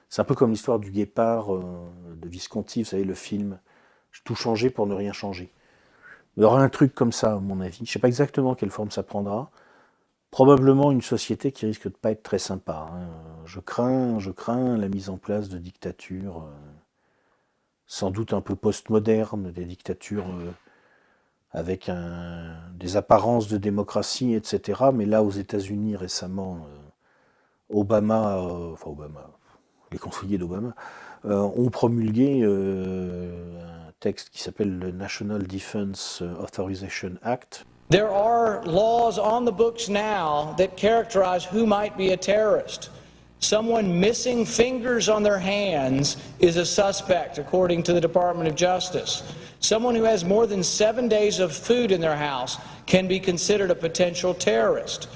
c'est un peu comme l'histoire du guépard de Visconti, vous savez, le film « Tout changer pour ne rien changer ». Il y aura un truc comme ça, à mon avis. Je ne sais pas exactement quelle forme ça prendra. Probablement une société qui risque de ne pas être très sympa, hein. Je crains la mise en place de dictatures, sans doute un peu postmodernes, des dictatures avec des apparences de démocratie, etc. Mais là, aux États-Unis, récemment, les conseillers d'Obama, ont promulgué un texte qui s'appelle le National Defense Authorization Act. There are laws on the books now that characterize who might be a terrorist. Someone missing fingers on their hands is a suspect, according to the Department of Justice. Someone who has more than 7 days of food in their house can be considered a potential terrorist.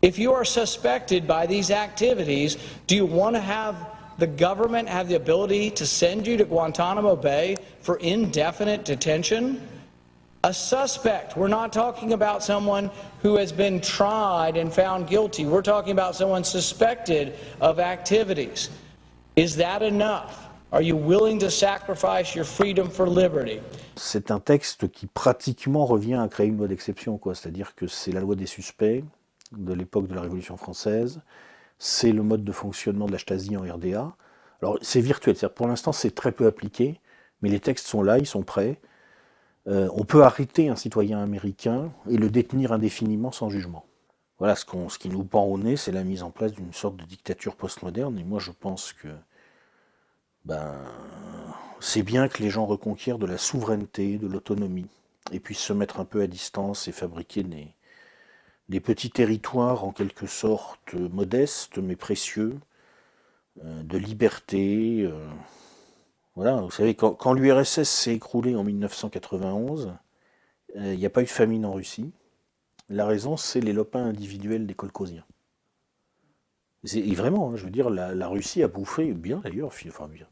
If you are suspected by these activities, do you want to have the government have the ability to send you to Guantanamo Bay for indefinite detention? A suspect. We're not talking about someone who has been tried and found guilty. We're talking about someone suspected of activities. Is that enough? Are you willing to sacrifice your freedom for liberty? C'est un texte qui pratiquement revient à créer une loi d'exception, quoi. C'est-à-dire que c'est la loi des suspects de l'époque de la Révolution française. C'est le mode de fonctionnement de la Stasi en RDA. Alors c'est virtuel, c'est-à-dire pour l'instant c'est très peu appliqué, mais les textes sont là, ils sont prêts. On peut arrêter un citoyen américain et le détenir indéfiniment sans jugement. Voilà, ce qui nous pend au nez, c'est la mise en place d'une sorte de dictature postmoderne. Et moi, je pense que c'est bien que les gens reconquièrent de la souveraineté, de l'autonomie, et puissent se mettre un peu à distance et fabriquer des petits territoires en quelque sorte modestes mais précieux, de liberté. Voilà, vous savez, quand l'URSS s'est écroulée en 1991, il n'y a pas eu de famine en Russie. La raison, c'est les lopins individuels des kolkhosiens. Et vraiment, hein, je veux dire, la Russie a bouffé bien d'ailleurs, enfin bien.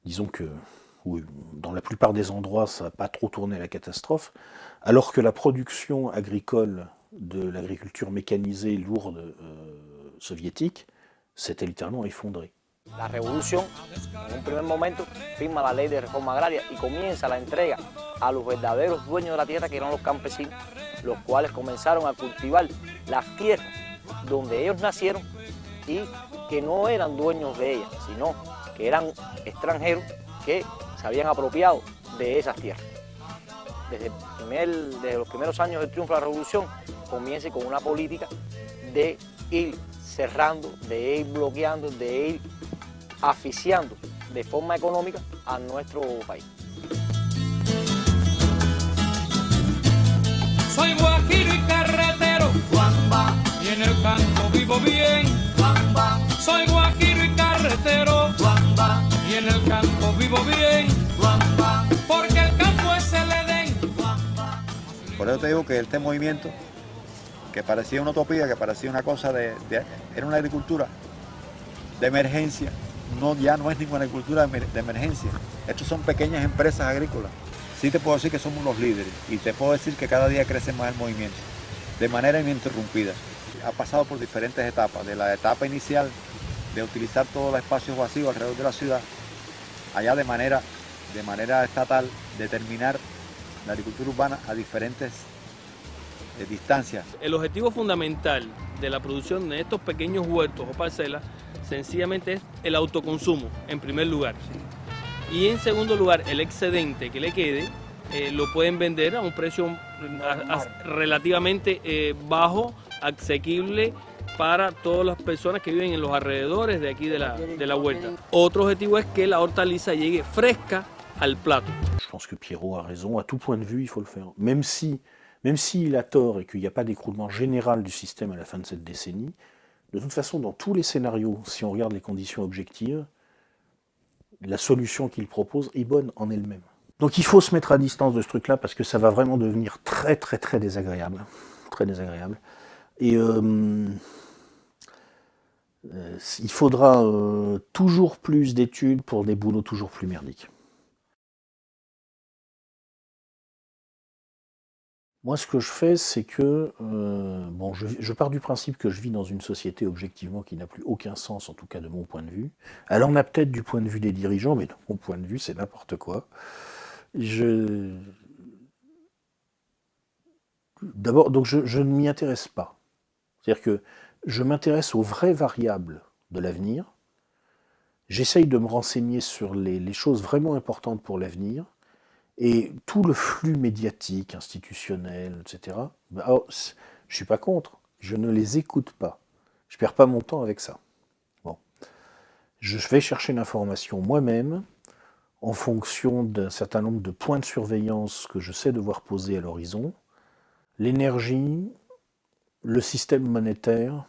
Disons que oui, dans la plupart des endroits, ça n'a pas trop tourné à la catastrophe, alors que la production agricole de l'agriculture mécanisée lourde soviétique s'était littéralement effondrée. La revolución, en un primer momento, firma la ley de reforma agraria y comienza la entrega a los verdaderos dueños de la tierra, que eran los campesinos, los cuales comenzaron a cultivar las tierras donde ellos nacieron y que no eran dueños de ellas, sino que eran extranjeros que se habían apropiado de esas tierras. Desde los primeros años del triunfo de la revolución, comienza con una política de ir cerrando, de ir bloqueando, de ir asfixiando de forma económica a nuestro país. Soy guajiro y carretero, Guamba, y en el campo vivo bien, Guamba. Soy guajiro y carretero, Guamba, y en el campo vivo bien, Guamba. Porque el campo es el Edén, Guamba. Por eso te digo que este movimiento, que parecía una utopía, que parecía una cosa era una agricultura de emergencia, ya no es ninguna agricultura de emergencia. Estos son pequeñas empresas agrícolas. Sí te puedo decir que somos los líderes y te puedo decir que cada día crece más el movimiento, de manera ininterrumpida. Ha pasado por diferentes etapas, de la etapa inicial de utilizar todos los espacios vacíos alrededor de la ciudad, allá de manera estatal, determinar la agricultura urbana a diferentes distancias. El objetivo fundamental de la producción de estos pequeños huertos o parcelas sencillamente es el autoconsumo, en primer lugar. Y en segundo lugar, el excedente que le quede lo pueden vender a un precio relativamente bajo, asequible para todas las personas que viven en los alrededores de aquí de la huerta. Otro objetivo es que la hortaliza llegue fresca al plato. Je pense que Pierrot a raison, à tout point de vue, il faut le faire. Même s'il a tort et qu'il n'y a pas d'écroulement général du système à la fin de cette décennie, de toute façon, dans tous les scénarios, si on regarde les conditions objectives, la solution qu'il propose est bonne en elle-même. Donc il faut se mettre à distance de ce truc-là parce que ça va vraiment devenir très très très désagréable. Très désagréable. Et il faudra toujours plus d'études pour des boulots toujours plus merdiques. Moi, ce que je fais, c'est que je pars du principe que je vis dans une société objectivement qui n'a plus aucun sens, en tout cas de mon point de vue. Elle en a peut-être du point de vue des dirigeants, mais de mon point de vue, c'est n'importe quoi. D'abord, donc je ne m'y intéresse pas. C'est-à-dire que je m'intéresse aux vraies variables de l'avenir. J'essaye de me renseigner sur les choses vraiment importantes pour l'avenir. Et tout le flux médiatique, institutionnel, etc., je ne suis pas contre, je ne les écoute pas. Je ne perds pas mon temps avec ça. Bon. Je vais chercher l'information moi-même, en fonction d'un certain nombre de points de surveillance que je sais devoir poser à l'horizon. L'énergie, le système monétaire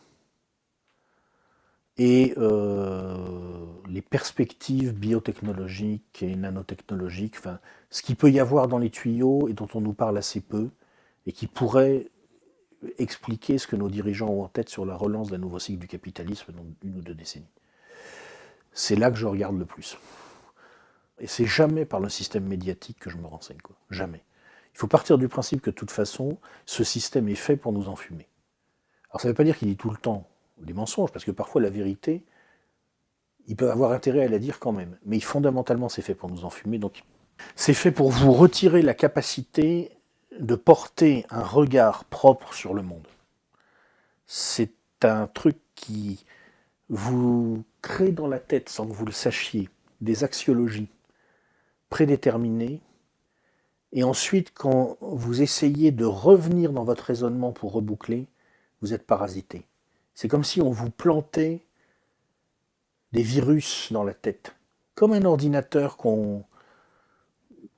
et les perspectives biotechnologiques et nanotechnologiques, enfin, ce qu'il peut y avoir dans les tuyaux et dont on nous parle assez peu, et qui pourrait expliquer ce que nos dirigeants ont en tête sur la relance d'un nouveau cycle du capitalisme dans 1 ou 2 décennies. C'est là que je regarde le plus. Et c'est jamais par le système médiatique que je me renseigne, quoi. Jamais. Il faut partir du principe que de toute façon, ce système est fait pour nous enfumer. Alors ça ne veut pas dire qu'il dit tout le temps des mensonges, parce que parfois la vérité, il peut avoir intérêt à la dire quand même. Mais fondamentalement, c'est fait pour nous enfumer. Donc, c'est fait pour vous retirer la capacité de porter un regard propre sur le monde. C'est un truc qui vous crée dans la tête, sans que vous le sachiez, des axiologies prédéterminées. Et ensuite, quand vous essayez de revenir dans votre raisonnement pour reboucler, vous êtes parasité. C'est comme si on vous plantait des virus dans la tête. Comme un ordinateur qu'on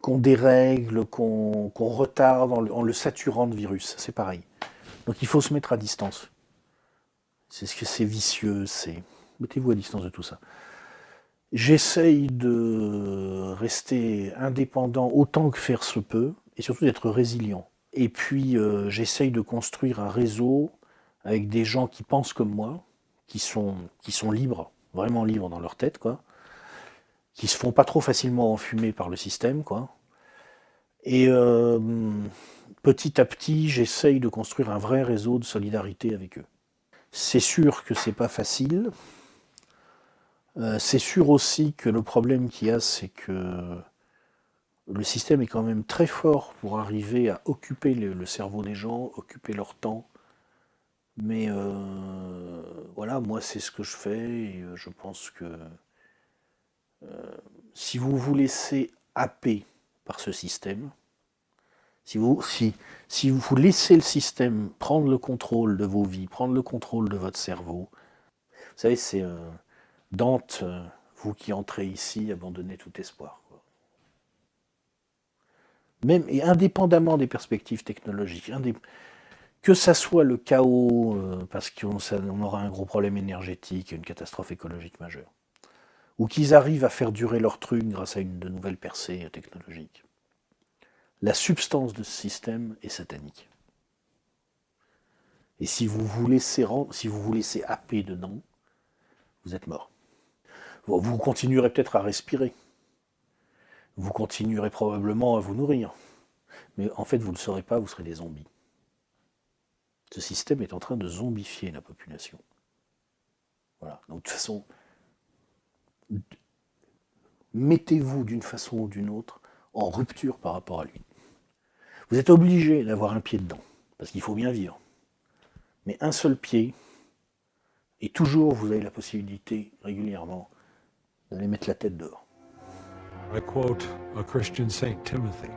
dérègle, qu'on retarde en le saturant de virus. C'est pareil. Donc il faut se mettre à distance. C'est ce que c'est vicieux, mettez-vous à distance de tout ça. J'essaye de rester indépendant autant que faire se peut, et surtout d'être résilient. Et puis j'essaye de construire un réseau avec des gens qui pensent comme moi, qui sont libres, vraiment libres dans leur tête, quoi, qui se font pas trop facilement enfumer par le système, quoi. Et petit à petit, j'essaye de construire un vrai réseau de solidarité avec eux. C'est sûr que c'est pas facile. C'est sûr aussi que le problème qu'il y a, c'est que le système est quand même très fort pour arriver à occuper le cerveau des gens, occuper leur temps. Mais voilà, moi c'est ce que je fais et je pense que si vous vous laissez happer par ce système, si vous laissez le système prendre le contrôle de vos vies, prendre le contrôle de votre cerveau, vous savez, c'est Dante, vous qui entrez ici, abandonnez tout espoir, quoi. Même et indépendamment des perspectives technologiques, que ça soit le chaos, parce qu'on aura un gros problème énergétique, une catastrophe écologique majeure, ou qu'ils arrivent à faire durer leur truc grâce à de nouvelles percées technologiques. La substance de ce système est satanique. Et si vous vous laissez happer dedans, vous êtes mort. Vous continuerez peut-être à respirer. Vous continuerez probablement à vous nourrir. Mais en fait, vous ne le saurez pas, vous serez des zombies. Ce système est en train de zombifier la population. Voilà. Donc de toute façon, mettez-vous d'une façon ou d'une autre en rupture par rapport à lui. Vous êtes obligé d'avoir un pied dedans, parce qu'il faut bien vivre. Mais un seul pied, et toujours vous avez la possibilité, régulièrement, d'aller mettre la tête dehors. I quote a Christian Saint Timothy,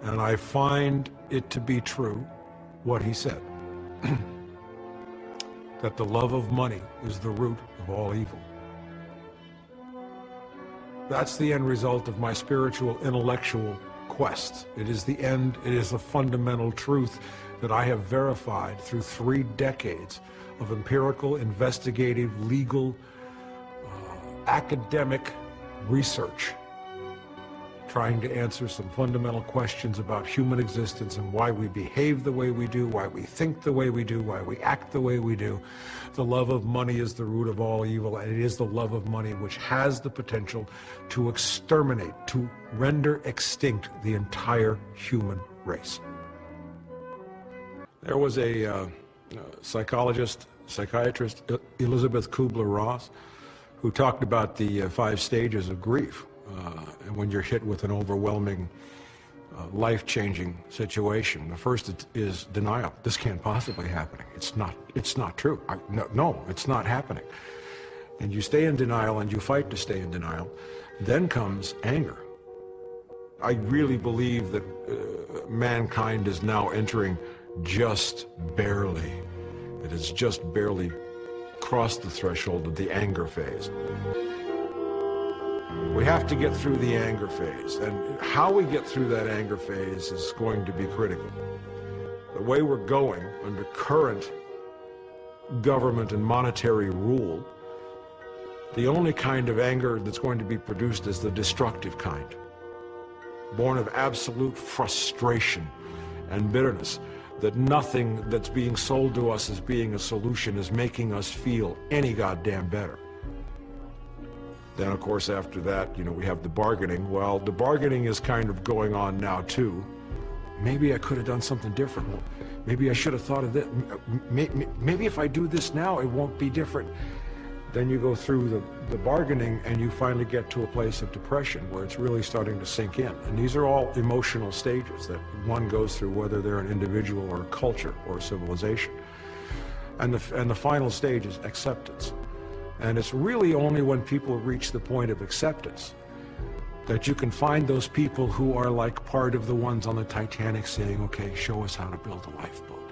and I find it to be true what he said, that the love of money is the root of all evil. That's the end result of my spiritual, intellectual quest. It is the end, it is a fundamental truth that I have verified through 3 decades of empirical, investigative, legal, academic research, trying to answer some fundamental questions about human existence and why we behave the way we do, why we think the way we do, why we act the way we do. The love of money is the root of all evil, and it is the love of money which has the potential to exterminate, to render extinct the entire human race. There was a psychiatrist, Elizabeth Kubler-Ross, who talked about the 5 stages of grief. And when you're hit with an overwhelming, life-changing situation, the first is denial. This can't possibly happen. It's not true. No, it's not happening. And you stay in denial and you fight to stay in denial. Then comes anger. I really believe that mankind is now entering just barely. It has just barely crossed the threshold of the anger phase. We have to get through the anger phase, and how we get through that anger phase is going to be critical. The way we're going under current government and monetary rule, the only kind of anger that's going to be produced is the destructive kind, born of absolute frustration and bitterness, that nothing that's being sold to us as being a solution is making us feel any goddamn better. Then, of course, after that, we have the bargaining. Well, the bargaining is kind of going on now, too. Maybe I could have done something different. Maybe I should have thought of this. Maybe if I do this now, it won't be different. Then you go through the bargaining, and you finally get to a place of depression where it's really starting to sink in. And these are all emotional stages that one goes through, whether they're an individual or a culture or a civilization. And the final stage is acceptance. And it's really only when people reach the point of acceptance that you can find those people who are like part of the ones on the Titanic saying, okay, show us how to build a lifeboat.